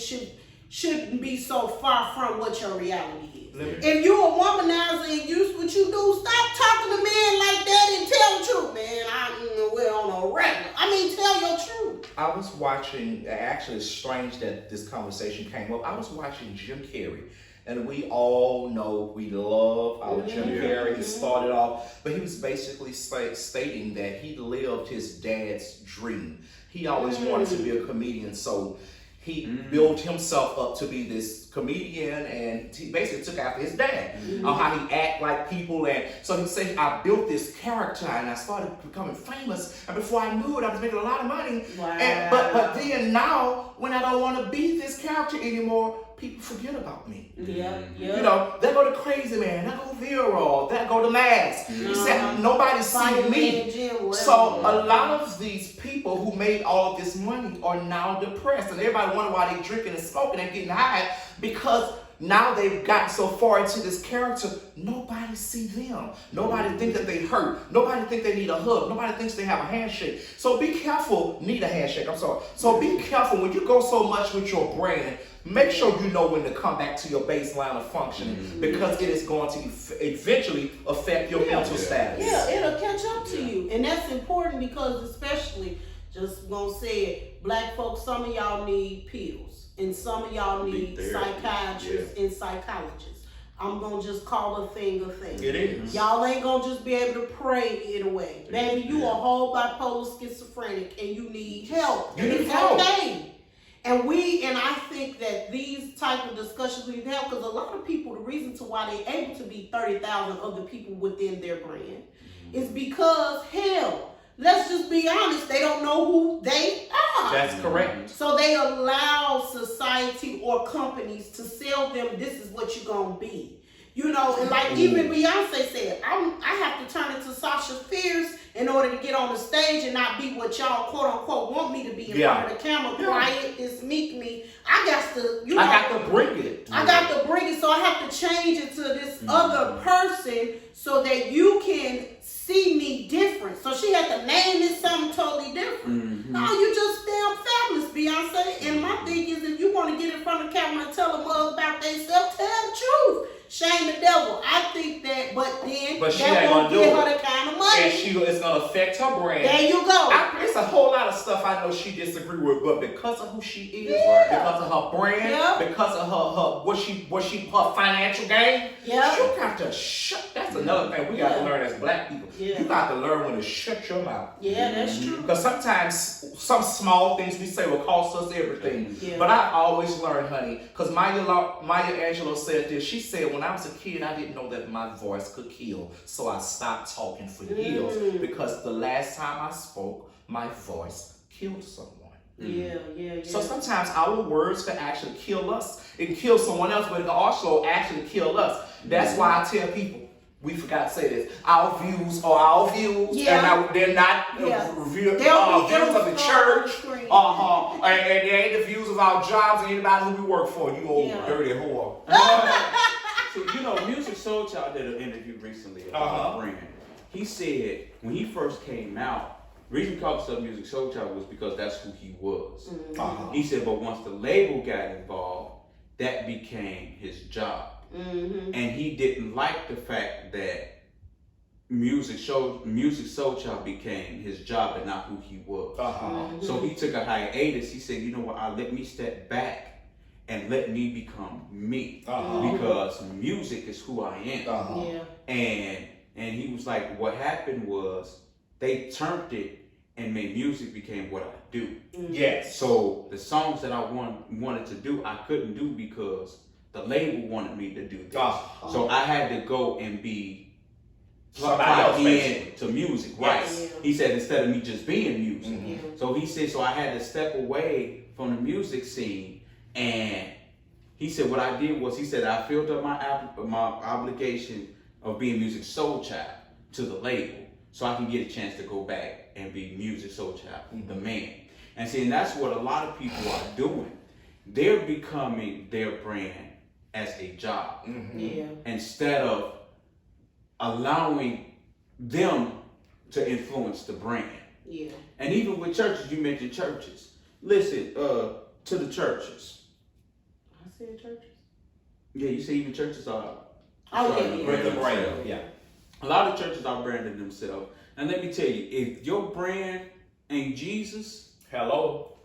Speaker 3: shouldn't be so far from what your reality is. If you a womanizer and use what you do, stop talking to men like that and tell the truth, man. We're on a regular. I mean, tell your truth.
Speaker 2: I was watching, actually it's strange that this conversation came up. I was watching Jim Carrey. And we all know we love our Jim Carrey. He started off, but he was basically stating that he lived his dad's dream. He always wanted to be a comedian, so he built himself up to be this comedian, and he basically took after his dad on how he act like people. And so he said, I built this character and I started becoming famous, and before I knew it, I was making a lot of money.
Speaker 3: Wow.
Speaker 2: But then now, when I don't want to be this character anymore, people forget about me.
Speaker 3: Yeah.
Speaker 2: You know, there go the Crazy Man, there go Viral, there go the Mask. He said, nobody see me. So a lot of these people who made all this money are now depressed, and everybody wonder why they drinking and smoking and getting high, because now they've gotten so far into this character, nobody see them. Nobody think that they hurt. Nobody think they need a hug. Nobody thinks they have a handshake. So be careful, need a handshake, I'm sorry. So be careful when you go so much with your brand, make sure you know when to come back to your baseline of functioning, because it is going to eventually affect your mental status.
Speaker 3: Yeah, it'll catch up to you. And that's important because especially, just gonna say it, black folks, some of y'all need pills. And some of y'all need psychiatrists and psychologists. I'm gonna just call a thing a thing.
Speaker 2: It is.
Speaker 3: Y'all ain't gonna just be able to pray it away. Baby, you a whole bipolar schizophrenic and you need help.
Speaker 2: You need
Speaker 3: it's
Speaker 2: help.
Speaker 3: okay. And I think that these type of discussions we have, because a lot of people, the reason to why they're able to be 30,000 other people within their brand is because, hell, let's just be honest, they don't know who they are.
Speaker 2: That's correct.
Speaker 3: So they allow society or companies to sell them, this is what you're going to be. You know, and like even Beyonce said, I have to turn into Sasha Fierce in order to get on the stage and not be what y'all quote unquote want me to be in front of the camera. Quiet, this meek me. I got to
Speaker 2: bring it.
Speaker 3: I got to bring it, so I have to change it to this other person so that you can see me different. So she had to name it something totally different. No, you just damn fabulous, Beyonce. And my thing is, if you want to get in front of the camera and tell them all about themselves, tell the truth. Shame the devil. I think that, but
Speaker 2: she
Speaker 3: that
Speaker 2: ain't
Speaker 3: won't
Speaker 2: gonna
Speaker 3: give
Speaker 2: do
Speaker 3: her
Speaker 2: it.
Speaker 3: the kind of money.
Speaker 2: And it's gonna affect her brand.
Speaker 3: There you go.
Speaker 2: It's a whole lot of stuff I know she disagree with, but because of who she is, because of her brand, because of her financial gain, you got to shut. That's another thing we got to learn as black people. You got to learn when to shut your mouth.
Speaker 3: Yeah, that's true.
Speaker 2: Because sometimes some small things we say will cost us everything. But I always learn, honey, because Maya Angelou said this. She said, when I was a kid, I didn't know that my voice could kill. So I stopped talking for years because the last time I spoke, my voice killed someone.
Speaker 3: Yeah.
Speaker 2: So sometimes our words can actually kill us. It can kill someone else, but it can also actually kill us. That's why I tell people, we forgot to say this, our views are our views, and they're not views of the church, and they ain't the views of our jobs and anybody who we work for. You old dirty whore.
Speaker 1: So, Music Soul Child did an interview recently about Brand. He said when he first came out, the reason he called himself Music Soul Child was because that's who he was. He said, but once the label got involved, that became his job. And he didn't like the fact that Music Soul Child became his job and not who he was. So he took a hiatus. He said, you know what, let me step back and let me become me. Because music is who I am. And he was like, what happened was they turned it and made music became what I do.
Speaker 2: Yes.
Speaker 1: So the songs that I wanted to do, I couldn't do because the label wanted me to do this. So I had to go and be plugged in to music. Right. He said instead of me just being music. So he said, so I had to step away from the music scene. And he said what I did was, he said I filled up my obligation of being Music Soul Child to the label, so I can get a chance to go back and be Music Soul Child, the man. And see, and that's what a lot of people are doing. They're becoming their brand as a job instead of allowing them to influence the brand. And even with churches, you mentioned churches. Listen, to the churches.
Speaker 3: I said churches.
Speaker 1: Yeah, you say even churches are.
Speaker 2: Brand the brand. Yeah.
Speaker 1: A lot of churches are branding themselves. And let me tell you, if your brand ain't Jesus,
Speaker 2: Hello.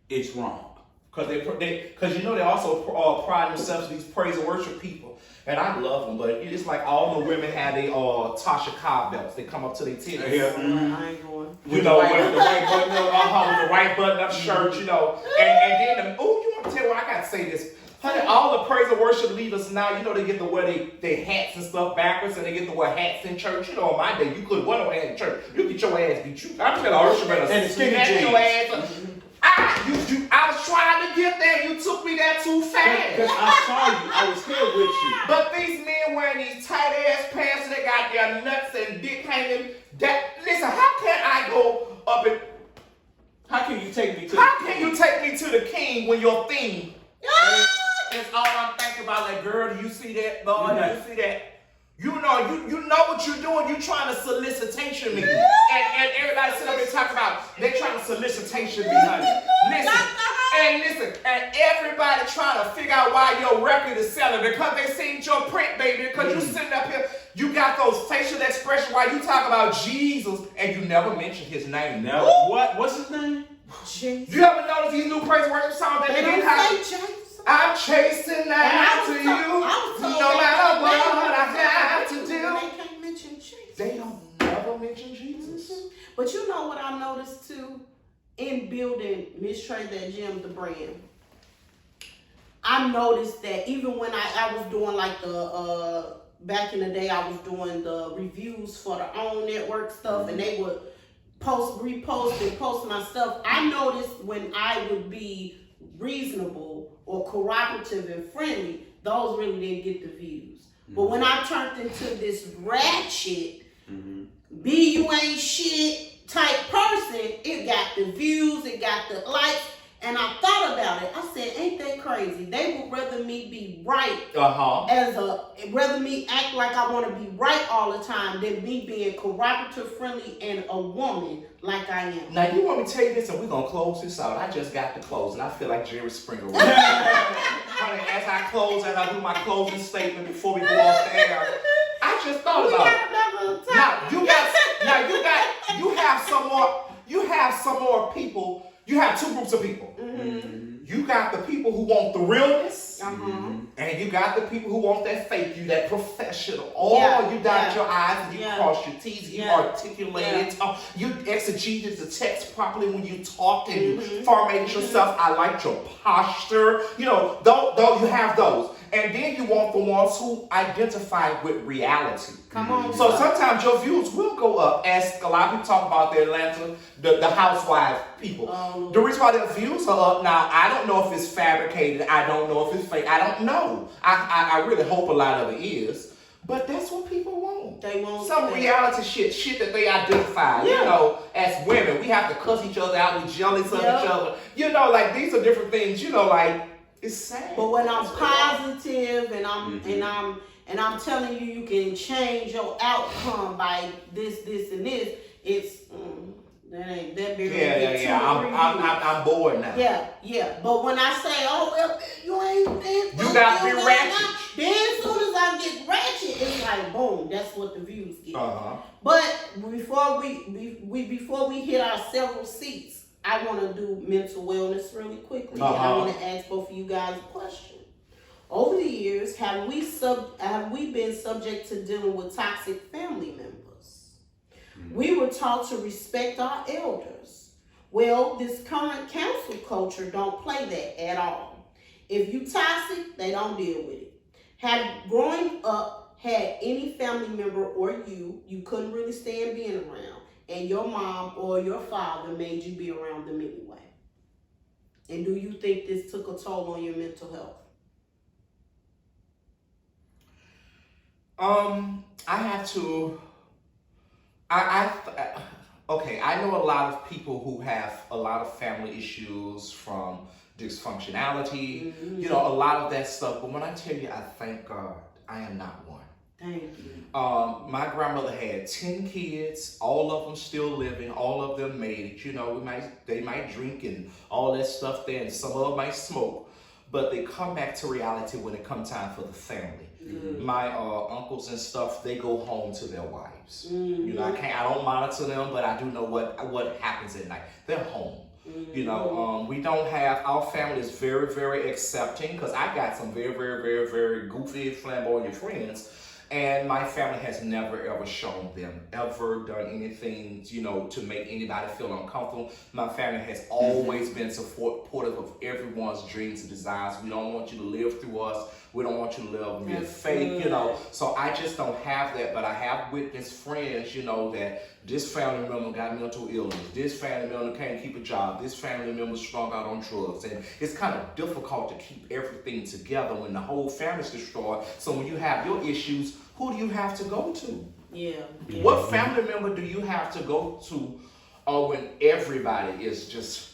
Speaker 1: it's wrong.
Speaker 2: Because they also pride themselves in these praise and worship people. And I love them, but it's like all the women had their Tasha Cobb belts. They come up to their titties.
Speaker 3: I ain't going.
Speaker 2: With the white button up, with the white button up shirt, you know. And then, you want to tell what I got to say this. Honey, all the praise and worship leaders now, they get to wear their hats and stuff backwards, and they get to wear hats in church. On my day, you couldn't wear no hat in church. You get your ass beat. I'm telling Ursula better
Speaker 1: and skinny
Speaker 2: snatch
Speaker 1: jeans.
Speaker 2: your ass. I was trying to get there. You took me there too fast.
Speaker 1: Because I saw you. I was here with you.
Speaker 2: But these men wearing these tight ass pants, and they got their nuts and dick hanging. Listen, how can I go up and?
Speaker 1: How can you take me to?
Speaker 2: How can you take me to the king when your theme? That's all I'm thinking about. Like, girl, do you see that? Lord, do you see that? You know what you're doing. You're trying to solicitation me. And everybody sit up and talk about they trying to solicitation me, honey. Listen, and everybody trying to figure out why your record is selling because they seen your print, baby. Because you sitting up here, you got those facial expressions while you talk about Jesus and you never mention his name.
Speaker 1: No. What's his name?
Speaker 3: Jesus.
Speaker 2: You ever notice these new praise worship songs that
Speaker 3: They
Speaker 2: they
Speaker 3: don't say Jesus.
Speaker 2: I'm chasing after you, no matter what I have to do.
Speaker 3: They can't mention Jesus.
Speaker 2: They don't never mention Jesus.
Speaker 3: But you know what I noticed too? In building Miss Trey that Gym, the brand. I noticed that even when I was doing like the, back in the day, I was doing the reviews for the OWN Network stuff, and they would repost and post my stuff. I noticed when I would be reasonable or cooperative and friendly, those really didn't get the views. But when I turned into this ratchet, you ain't shit type person, it got the views, it got the likes, and I thought about it. I said, ain't that crazy? They would rather me be right rather me act like I want to be right all the time than me being cooperative, friendly, and a woman like I am.
Speaker 2: Now, you want me to tell you this, and we're going to close this out. I just got to close, and I feel like Jerry Springer. Honey, as I close, as I do my closing statement before we go off the air, I just thought about it. You have some more people. You have two groups of people. You got the people who want the realness, and you got the people who want that fake you, that professional. You dot your I's and you cross your T's, you articulate it, you exegete the text properly when you talk and you formate yourself. I like your posture. Though you have those. And then you want the ones who identify with reality.
Speaker 3: Come on.
Speaker 2: So sometimes your views will go up, as a lot of people talk about the Atlanta, the housewives people. The reason why their views are up now, I don't know if it's fabricated. I don't know if it's fake. I don't know. I really hope a lot of it is. But that's what people want.
Speaker 3: They want
Speaker 2: some reality shit that they identify. As women, we have to cuss each other out. We jealous of each other. Like these are different things. It's sad.
Speaker 3: But when I'm positive and I'm telling you can change your outcome by this, and this, it's that very
Speaker 2: I'm bored now.
Speaker 3: Yeah. But when I say, oh well, you ain't been,
Speaker 2: you got to be ratchet.
Speaker 3: Then as soon as I get ratchet, it's like boom. That's what the views get. But before we hit our several seats, I want to do mental wellness really quickly. And I want to ask both of you guys a question. Over the years, have we been subject to dealing with toxic family members? We were taught to respect our elders. Well, this current cancel culture don't play that at all. If you toxic, they don't deal with it. Have growing up had any family member or you couldn't really stand being around, and your mom or your father made you be around them anyway? And do you think this took a toll on your mental health?
Speaker 2: I have to. Okay, I know a lot of people who have a lot of family issues from dysfunctionality, you know, a lot of that stuff. But when I tell you, I thank God I am not one.
Speaker 3: Thank you.
Speaker 2: My grandmother had 10 kids, all of them still living, all of them made it. You know, they might drink and all that stuff there, and some of them might smoke, but they come back to reality when it comes time for the family. My uncles and stuff, they go home to their wives. You know, I don't monitor them, but I do know what happens at night. They're home. You know, we don't have, our family is very, very accepting, because I got some very, very, very, very goofy, flamboyant friends, and my family has never ever shown them, ever done anything, you know, to make anybody feel uncomfortable. My family has always been supportive of everyone's dreams and desires. We don't want you to live through us. We don't want you to live real fake, you know. So I just don't have that, but I have witnessed friends, you know, that this family member got mental illness, this family member can't keep a job, this family member strung out on drugs. And it's kind of difficult to keep everything together when the whole family's destroyed. So when you have your issues, who do you have to go to?
Speaker 3: Yeah.
Speaker 2: What family member do you have to go to when everybody is just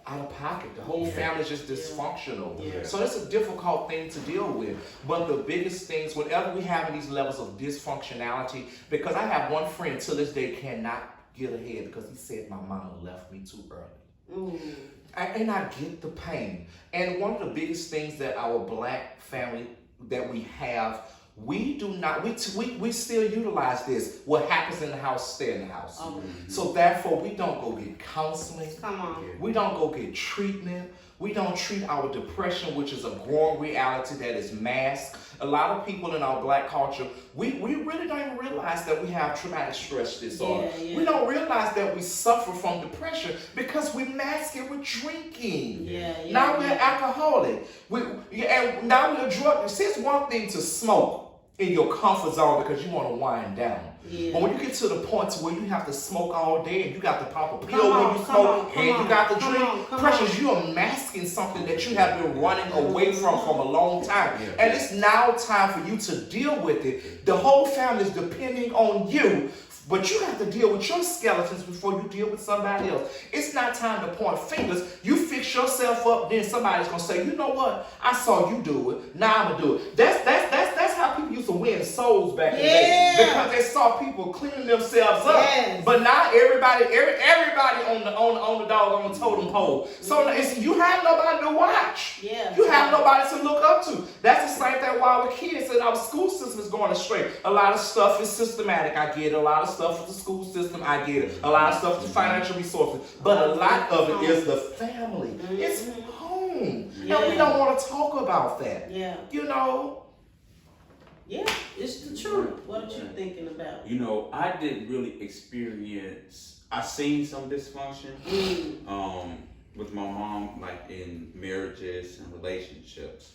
Speaker 2: out of pocket? The whole family is just dysfunctional. So it's a difficult thing to deal with. But the biggest things, whenever we have these levels of dysfunctionality, because I have one friend to this day cannot get ahead because he said my mama left me too early. And I get the pain. And one of the biggest things that our black family that we have, we do not, we still utilize this. What happens in the house, stay in the house. So therefore, we don't go get counseling.
Speaker 3: Come on.
Speaker 2: We don't go get treatment. We don't treat our depression, which is a growing reality that is masked. A lot of people in our black culture, we really don't even realize that we have traumatic stress disorder. We don't realize that we suffer from depression because we mask it with drinking. Now we're alcoholic. And now we're drug. See, it's one thing to smoke in your comfort zone because you want to wind down. But when you get to the point to where you have to smoke all day and you got to pop a pill when you smoke and you got to drink, precious, you are masking something that you have been running away from a long time. And it's now time for you to deal with it. The whole family is depending on you, but you have to deal with your skeletons before you deal with somebody else. It's not time to point fingers. You fix yourself up, then somebody's gonna say, you know what? I saw you do it. Now I'm gonna do it. That's how people used to win souls back in the day, because they saw people cleaning themselves up. But now everybody on the doggone totem pole. So you have nobody to watch. You have nobody to look up to. That's the same thing while we're kids and our school system is going astray. A lot of stuff is systematic. I get it. A lot of stuff with the school system, I get it. A lot of stuff with financial resources. But a lot of it is the family. It's home. And we don't want to talk about that. You know?
Speaker 3: It's the truth. What are you thinking about?
Speaker 1: You know, I didn't really experience, I seen some dysfunction with my mom, like in marriages and relationships.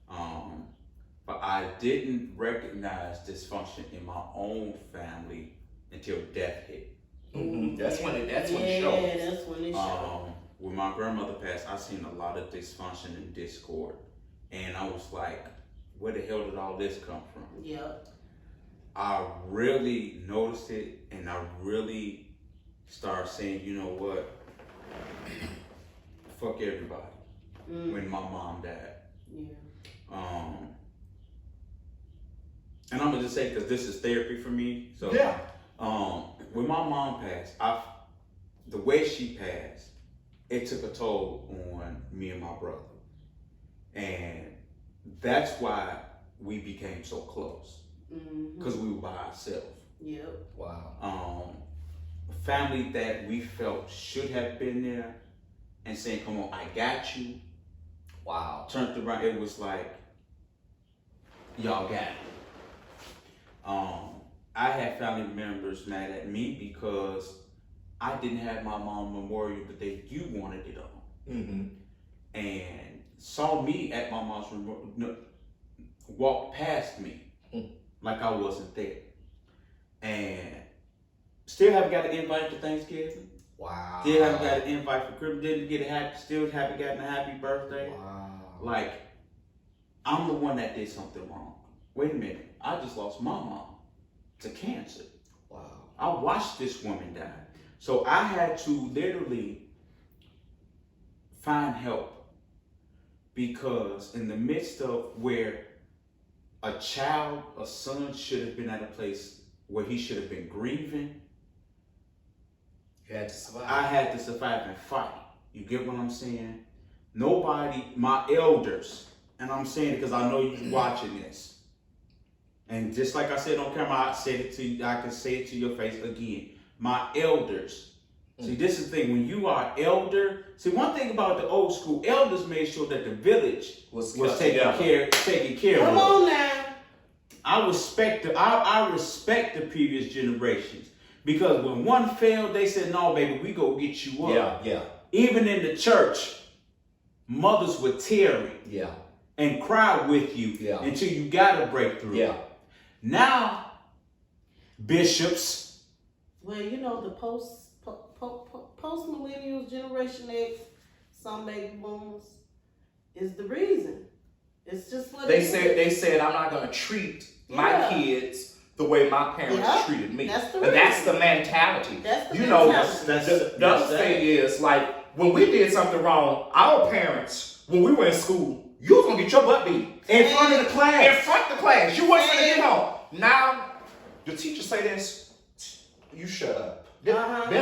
Speaker 1: But I didn't recognize dysfunction in my own family until death hit.
Speaker 2: That's when it shows.
Speaker 3: That's when it shows.
Speaker 1: When my grandmother passed, I seen a lot of dysfunction and discord. And I was like, where the hell did all this come from? I really noticed it, and I really started saying, you know what? Fuck everybody. When my mom died. And I'm gonna just say, because this is therapy for me. So
Speaker 2: Yeah.
Speaker 1: When my mom passed, the way she passed, it took a toll on me and my brother, and that's why we became so close, because we were by ourselves.
Speaker 3: Yep.
Speaker 2: Wow.
Speaker 1: Family that we felt should have been there and saying, "Come on, I got you."
Speaker 2: Wow.
Speaker 1: Turned around, it was like, y'all got it. I had family members mad at me because I didn't have my mom memorial the day you wanted it on.
Speaker 2: Mm-hmm.
Speaker 1: And saw me at my mom's memorial, walked past me like I wasn't there. And still haven't got an invite to Thanksgiving.
Speaker 2: Wow.
Speaker 1: Still haven't got an invite for Christmas. Didn't get a still haven't gotten a happy birthday.
Speaker 2: Wow.
Speaker 1: Like, I'm the one that did something wrong. Wait a minute, I just lost my mom to cancer.
Speaker 2: Wow.
Speaker 1: I watched this woman die. So I had to literally find help, because in the midst of where a child, a son, should have been at a place where he should have been grieving,
Speaker 2: You had to survive.
Speaker 1: I had to survive and fight. You get what I'm saying? Nobody, my elders, and I'm saying it because I know you're watching this. And just like I said on camera, I said it to you, I can say it to your face again. My elders. See, this is the thing. When you are elder, see, one thing about the old school, elders made sure that the village was taken care
Speaker 3: Come
Speaker 1: of.
Speaker 3: on now.
Speaker 1: I respect the previous generations, because when one failed, they said, "No, baby, we go get you up."
Speaker 2: Yeah.
Speaker 1: Even in the church, mothers would tarry
Speaker 2: Yeah.
Speaker 1: and cry with you until you got a breakthrough.
Speaker 2: Yeah.
Speaker 1: Now, bishops.
Speaker 3: Well, you know, the post millennials, Generation X, some baby boomers, is the reason. It's just what
Speaker 2: They said I'm not gonna treat my kids the way my parents treated me.
Speaker 3: That's the
Speaker 2: and that's the mentality.
Speaker 3: That's the
Speaker 2: you know,
Speaker 3: mentality.
Speaker 2: the other thing is, like, when we did something wrong, our parents, when we were in school, you was gonna get your butt beat
Speaker 1: In front of the class.
Speaker 2: In front of the class. You wasn't gonna get home. Now, the teacher say this, you shut up. They'll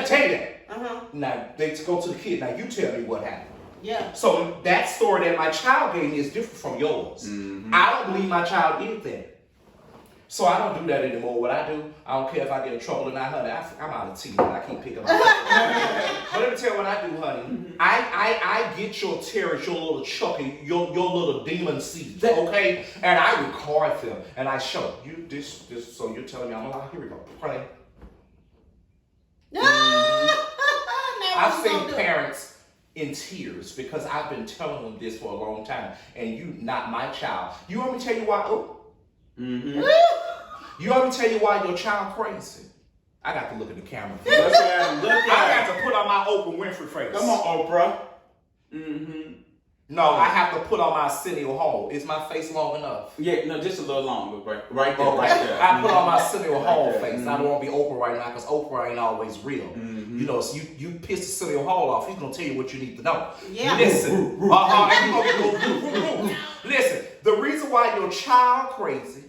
Speaker 2: tell you that. Now, they go to the kid. Now, you tell me what happened.
Speaker 3: Yeah.
Speaker 2: So that story that my child gave me is different from yours. I don't believe my child did that. So I don't do that anymore. What I do, I don't care if I get in trouble or not, honey. I'm out of tea and I keep picking up. But let me tell you what I do, honey. I get your terrors, your little Chucky, your little demon seeds, okay? And I record them and I show you this. So you're telling me I'm alive. Here we go. Pray. I've seen parents in tears because I've been telling them this for a long time, and you not my child. You want me to tell you why? You want me to tell you why your child crazy? I got to look at the camera. I got to put on my Oprah Winfrey face.
Speaker 1: Come on, Oprah.
Speaker 2: No, I have to put on my Arsenio Hall. Is my face long enough?
Speaker 1: Yeah, no, just a little longer, right there,
Speaker 2: Oh,
Speaker 1: right there.
Speaker 2: I put on my Arsenio Hall face. I don't want to be Oprah right now because Oprah ain't always real. You know, so you piss Arsenio Hall off, he's gonna tell you what you need to know.
Speaker 3: Yeah.
Speaker 2: Listen, listen. The reason why your child crazy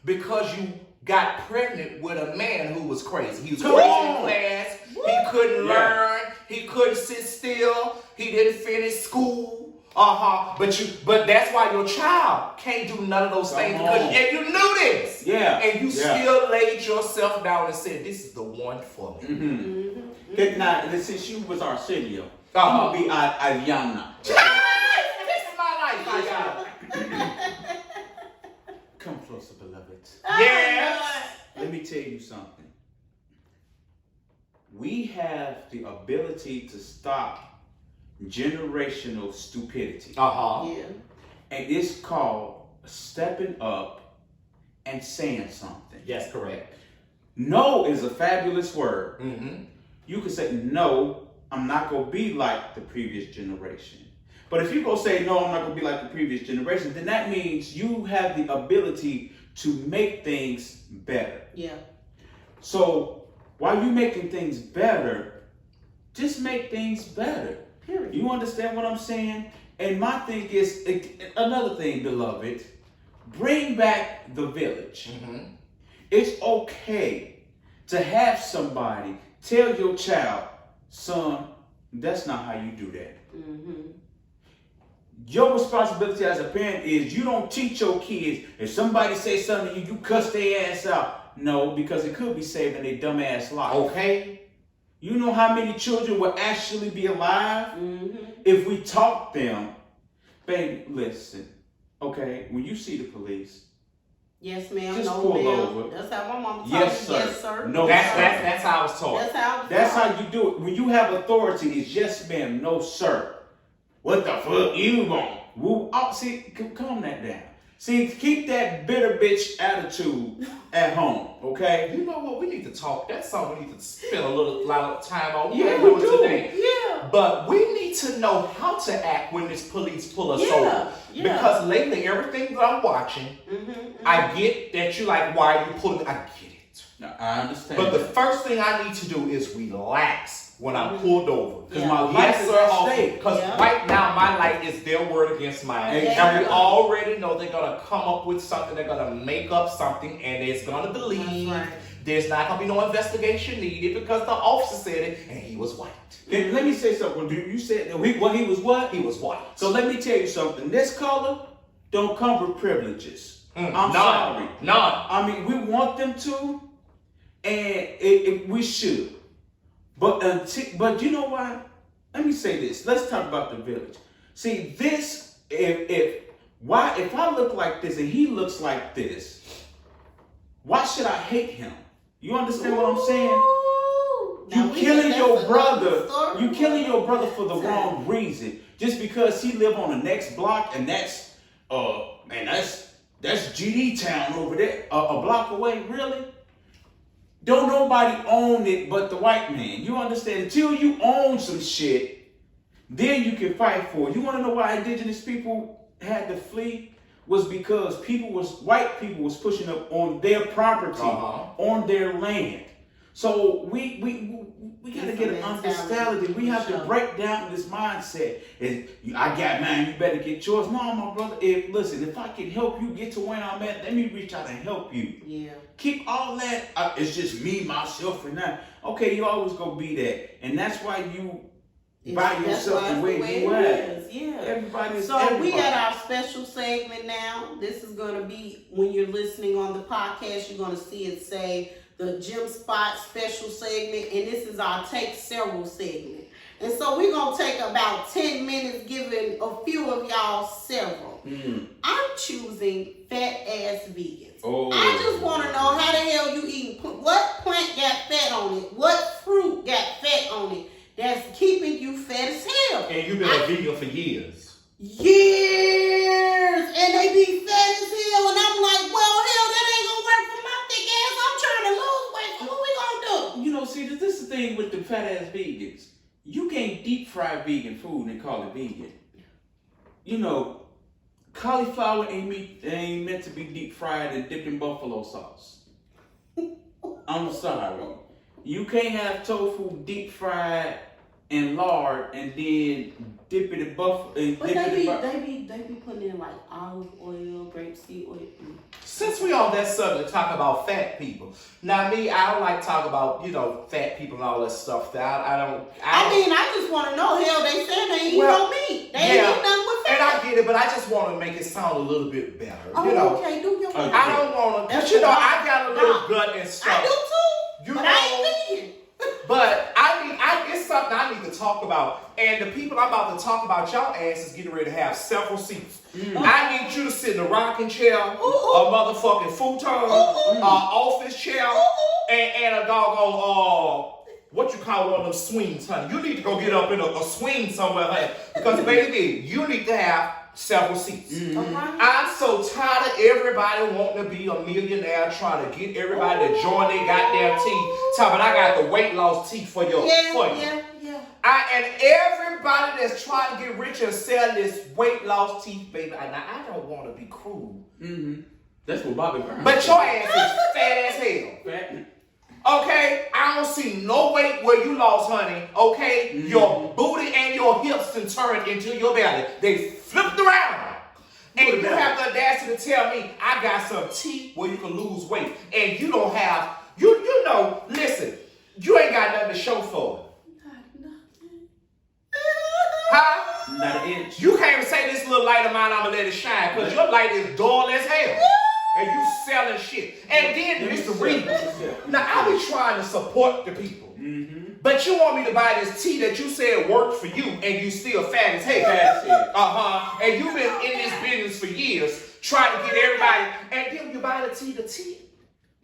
Speaker 2: because you got pregnant with a man who was crazy. He was crazy in class. He couldn't learn. He couldn't sit still. He didn't finish school. But that's why your child can't do none of those things because and you knew this.
Speaker 1: Yeah.
Speaker 2: And you still laid yourself down and said, "This is the one for me."
Speaker 1: Now, since you was Arsenio, I'm gonna be Ayana.
Speaker 2: This is my life. I got
Speaker 1: Come closer, beloved.
Speaker 2: Yes.
Speaker 1: Let me tell you something. We have the ability to stop generational stupidity.
Speaker 3: Yeah.
Speaker 1: And it's called stepping up and saying something.
Speaker 2: Yes, correct.
Speaker 1: No is a fabulous word. You can say, no, I'm not going to be like the previous generation. But if you go say, no, I'm not going to be like the previous generation, then that means you have the ability to make things better.
Speaker 3: Yeah.
Speaker 1: So while you're making things better, just make things better.
Speaker 3: Period.
Speaker 1: You understand what I'm saying? And my thing is, another thing, beloved, bring back the village.
Speaker 2: Mm-hmm.
Speaker 1: It's okay to have somebody tell your child, son, that's not how you do that.
Speaker 3: Mm-hmm.
Speaker 1: Your responsibility as a parent is you don't teach your kids. If somebody say something to you, you cuss their ass out. No, because it could be saving their dumb ass life.
Speaker 2: Okay.
Speaker 1: You know how many children will actually be alive if we taught them, baby, listen, okay, when you see the police,
Speaker 3: Yes, ma'am.
Speaker 1: just
Speaker 3: No,
Speaker 1: pull
Speaker 3: ma'am.
Speaker 1: over.
Speaker 3: That's how my mama taught
Speaker 1: Yes,
Speaker 3: me.
Speaker 1: sir.
Speaker 3: Yes, sir.
Speaker 1: No,
Speaker 2: That's how I was taught.
Speaker 3: That's how. I was
Speaker 1: That's
Speaker 3: taught.
Speaker 1: how you do it. When you have authority, it's yes, ma'am, no, sir. What the fuck you want? Woo. Oh, see, calm that down. See, keep that bitter bitch attitude at home, okay?
Speaker 2: You know what? We need to talk. That's something we need to spend a lot of time on.
Speaker 1: Yeah,
Speaker 2: Can't
Speaker 1: we
Speaker 2: do it
Speaker 1: do.
Speaker 2: today.
Speaker 3: Yeah.
Speaker 2: But we need to know how to act when this police pull us
Speaker 3: Yeah,
Speaker 2: over.
Speaker 3: yeah.
Speaker 2: Because lately, everything that I'm watching, I get that you like, why are you pulling? I get it.
Speaker 1: Now, I understand.
Speaker 2: But the first thing I need to do is relax when I'm pulled over.
Speaker 1: Because
Speaker 3: Yeah.
Speaker 1: my life
Speaker 2: Yes,
Speaker 1: is
Speaker 2: sir.
Speaker 1: at stake.
Speaker 2: Because
Speaker 3: Yeah.
Speaker 2: right now my life is their word against mine,
Speaker 1: Yeah.
Speaker 2: and we already know they're gonna come up with something. They're gonna make up something, and it's gonna believe
Speaker 3: That's right.
Speaker 2: there's not gonna be no investigation needed because the officer said it, and he was white.
Speaker 1: And let me say something. You said that he was what?
Speaker 2: He was white.
Speaker 1: So let me tell you something. This color don't come with privileges. I'm
Speaker 2: None.
Speaker 1: sorry.
Speaker 2: None.
Speaker 1: I mean, we want them to, and we should. But you know why? Let me say this. Let's talk about the village. See, this if I look like this and he looks like this, why should I hate him? You understand what I'm saying?
Speaker 3: Ooh. Now,
Speaker 1: You killing
Speaker 3: that's
Speaker 1: your
Speaker 3: another
Speaker 1: brother.
Speaker 3: story.
Speaker 1: You killing your brother for the wrong reason. Just because he live on the next block and that's GD Town over there, a block away. Really? Don't nobody own it but the white man. You understand? Until you own some shit, then you can fight for it. You want to know why indigenous people had to flee? Was because white people was pushing up on their property, on their land. So we got to get an understanding. We have to break down this mindset. I got mine, you better get yours. No, my brother, if I can help you get to where I'm at, let me reach out and help you.
Speaker 3: Yeah.
Speaker 1: Keep all that, it's just me, myself, and that. Okay, you always gonna be that. And that's why you by yourself the way you at.
Speaker 3: Yeah.
Speaker 1: Everybody's
Speaker 3: So
Speaker 1: everybody.
Speaker 3: we got our special segment now. This is going to be, when you're listening on the podcast, you're going to see it say the Gym Spot special segment. And this is our Take Several segment. And so we're going to take about 10 minutes giving a few of y'all several. I'm choosing fat ass vegans.
Speaker 1: Oh.
Speaker 3: I just want to know how the hell you eating. What plant got fat on it? What fruit got fat on it? That's keeping you fat as hell.
Speaker 2: And you've been a vegan for years.
Speaker 3: Years. And they be fat as hell. And I'm like, well, hell, that ain't gonna work for my thick ass. I'm trying to lose weight. So what we gonna do?
Speaker 1: You know, see, this is the thing with the fat ass vegans. You can't deep fry vegan food and call it vegan. You know, cauliflower ain't meant to be deep fried and dipped in buffalo sauce. I'm sorry. You can't have tofu deep fried and lard and then dip it in buffalo.
Speaker 3: But they be putting in like olive oil, grapeseed oil.
Speaker 2: Since we on that subject, talk about fat people. Now, me, I don't like talk about, fat people and all that stuff.
Speaker 3: I mean, I just want to know, hell, they said they ain't eat no meat. They ain't eat nothing with fat.
Speaker 2: And I get it, but I just want to make it sound a little bit better.
Speaker 3: Okay, do your thing.
Speaker 2: I don't want to, because I got a little gut and stuff.
Speaker 3: I do too, but I ain't vegan.
Speaker 2: But it's something I need to talk about. And the people I'm about to talk about, y'all asses getting ready to have several seats. I need you to sit in a rocking chair, a motherfucking futon, office chair, and a doggone, what you call one of them swings, honey. You need to go get up in a swing somewhere, honey. Because, baby, you need to have several seats. I'm so tired of everybody wanting to be a millionaire, trying to get everybody to join their goddamn team. Talking about I got the weight loss teeth for you.
Speaker 3: Yeah.
Speaker 2: And everybody that's trying to get rich and sell this weight loss teeth, baby. Now, I don't want to be cruel.
Speaker 1: That's what Bobby Brown
Speaker 2: But
Speaker 1: said.
Speaker 2: your ass is fat as hell.
Speaker 1: Fat.
Speaker 2: Okay, I don't see no weight where you lost, honey. Okay, your booty and your hips and turned into your belly. They flipped around. And you have the audacity to tell me I got some teeth where you can lose weight. And you don't have, you know, listen, you ain't got nothing to show for it. Huh?
Speaker 4: Not an inch.
Speaker 2: You can't even say this little light of mine, I'ma let it shine, because your light is dull as hell. And you selling shit. And then Mr. Reed, now I be trying to support the people. But you want me to buy this tea that you said worked for you and you still fat as hell. And you've been in this business for years trying to get everybody, and then you buy the tea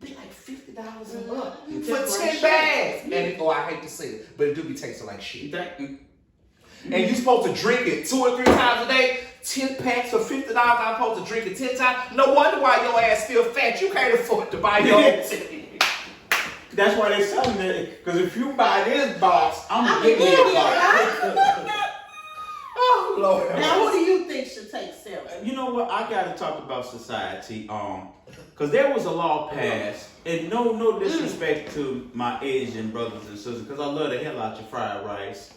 Speaker 2: be like $50 a month for 10 bags. And it, I hate to say it, but it do be tasting like shit. And you supposed to drink it 2 or 3 times a day. 10 packs of $50. I'm supposed to drink it 10 times. No wonder why your ass still fat. You can't afford to buy your own tea.
Speaker 4: That's why they're selling it. Because if you buy this box, I'm gonna give you a box.
Speaker 2: Oh Lord.
Speaker 3: Now, who do you think should take several?
Speaker 4: You know what? I gotta talk about society. Because there was a law passed, and no disrespect to my Asian brothers and sisters, because I love the hell out your fried rice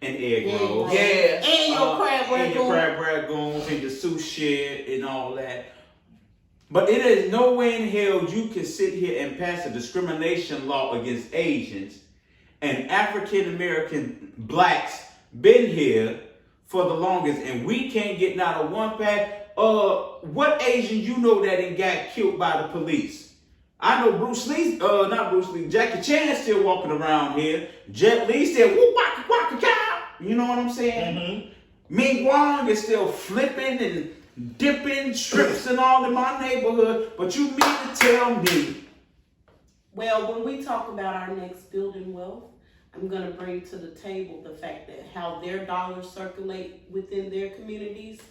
Speaker 4: and egg rolls.
Speaker 2: Yeah.
Speaker 3: And your crab ragoons.
Speaker 4: And your crab ragoons and your sushi and all that. But it is no way in hell you can sit here and pass a discrimination law against Asians and African American blacks been here for the longest, and we can't get not a one pack. What Asian you know that ain't got killed by the police? I know Bruce Lee, not Bruce Lee, Jackie Chan still walking around here. Jet Li said, woo waka waka cow. You know what I'm saying? Ming Wang is still flipping and dipping strips and all in my neighborhood. But you mean to tell me?
Speaker 3: Well, when we talk about our next building wealth, I'm going to bring to the table the fact that how their dollars circulate within their communities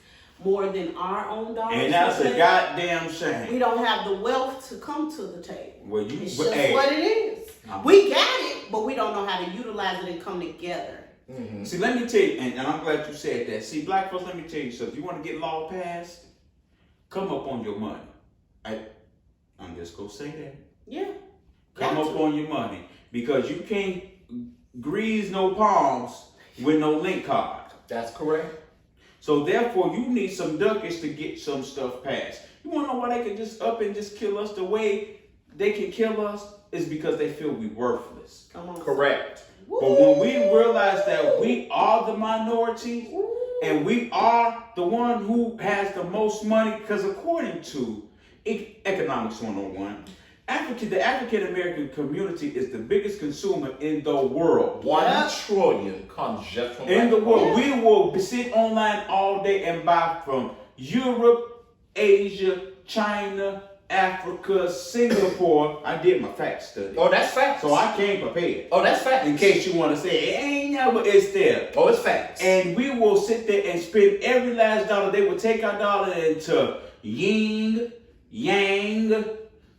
Speaker 3: more than our own dollars.
Speaker 4: And that's a goddamn shame.
Speaker 3: We don't have the wealth to come to the table.
Speaker 4: Well, you,
Speaker 3: It's
Speaker 4: but,
Speaker 3: just
Speaker 4: hey,
Speaker 3: what it is. We got it, but we don't know how to utilize it and come together.
Speaker 4: See, let me tell you, and I'm glad you said that. See, black folks, let me tell you something. You want to get law passed? Come up on your money. I'm just going to say that.
Speaker 3: Yeah.
Speaker 4: Come
Speaker 3: Got
Speaker 4: up
Speaker 3: to.
Speaker 4: on your money. Because you can't grease no palms with no link card.
Speaker 2: That's correct.
Speaker 4: So therefore, you need some ducats to get some stuff passed. You want to know why they can just up and just kill us the way they can kill us? Is because they feel we worthless.
Speaker 3: Come on.
Speaker 2: Correct.
Speaker 4: But when we realize that we are the minority and we are the one who has the most money, because according to Economics 101, the African American community is the biggest consumer in the world.
Speaker 2: 1 trillion comes just from
Speaker 4: In the world,
Speaker 3: Yeah.
Speaker 4: we will sit online all day and buy from Europe, Asia, China, Africa, Singapore. I did my fact study.
Speaker 2: Oh, that's facts.
Speaker 4: So I came prepared.
Speaker 2: Oh, that's facts.
Speaker 4: In case you want to say, it ain't never, it's there.
Speaker 2: Oh, it's facts.
Speaker 4: And we will sit there and spend every last dollar. They will take our dollar into yin, yang,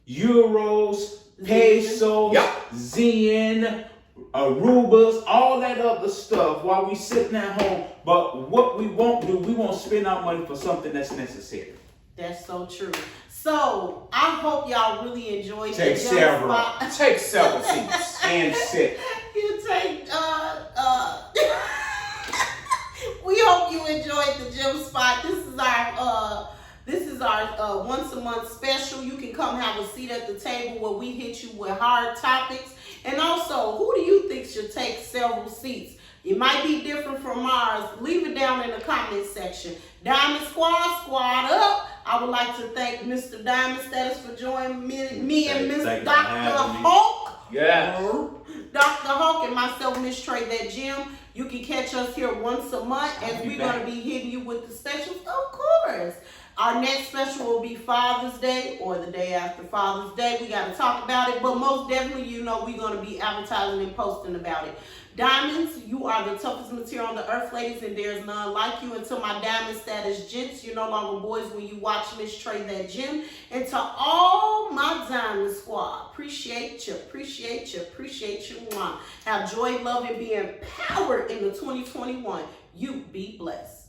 Speaker 4: euros, pesos, zen, arubas, all that other stuff while we sitting at home. But what we won't do, we won't spend our money for something that's necessary.
Speaker 3: That's so true. So I hope y'all really enjoyed
Speaker 4: Take
Speaker 3: the
Speaker 4: several.
Speaker 3: Spot.
Speaker 2: Take several seats.
Speaker 4: And sit.
Speaker 3: You take we hope you enjoyed the gym spot. This is our once a month special. You can come have a seat at the table where we hit you with hard topics. And also, who do you think should take several seats? It might be different from ours. Leave it down in the comment section. Diamond Squad up. I would like to thank Mr. Diamond Status for joining me and Miss
Speaker 4: Thank you
Speaker 3: Dr.
Speaker 4: for having me.
Speaker 3: Hulk.
Speaker 2: Yeah.
Speaker 3: Dr. Hulk and myself, Miss Trey, that gym. You can catch us here once a month as we're going to be hitting you with the specials, of course. Our next special will be Father's Day or the day after Father's Day. We got to talk about it, but most definitely, you know, we're going to be advertising and posting about it. Diamonds, you are the toughest material on the earth, ladies, and there's none like you. And to my Diamond Status gents, you're no longer boys when you watch Miss Trey that gym. And to all my Diamond Squad, appreciate you. Mwah. Have joy, love, and be empowered in the 2021. You be blessed.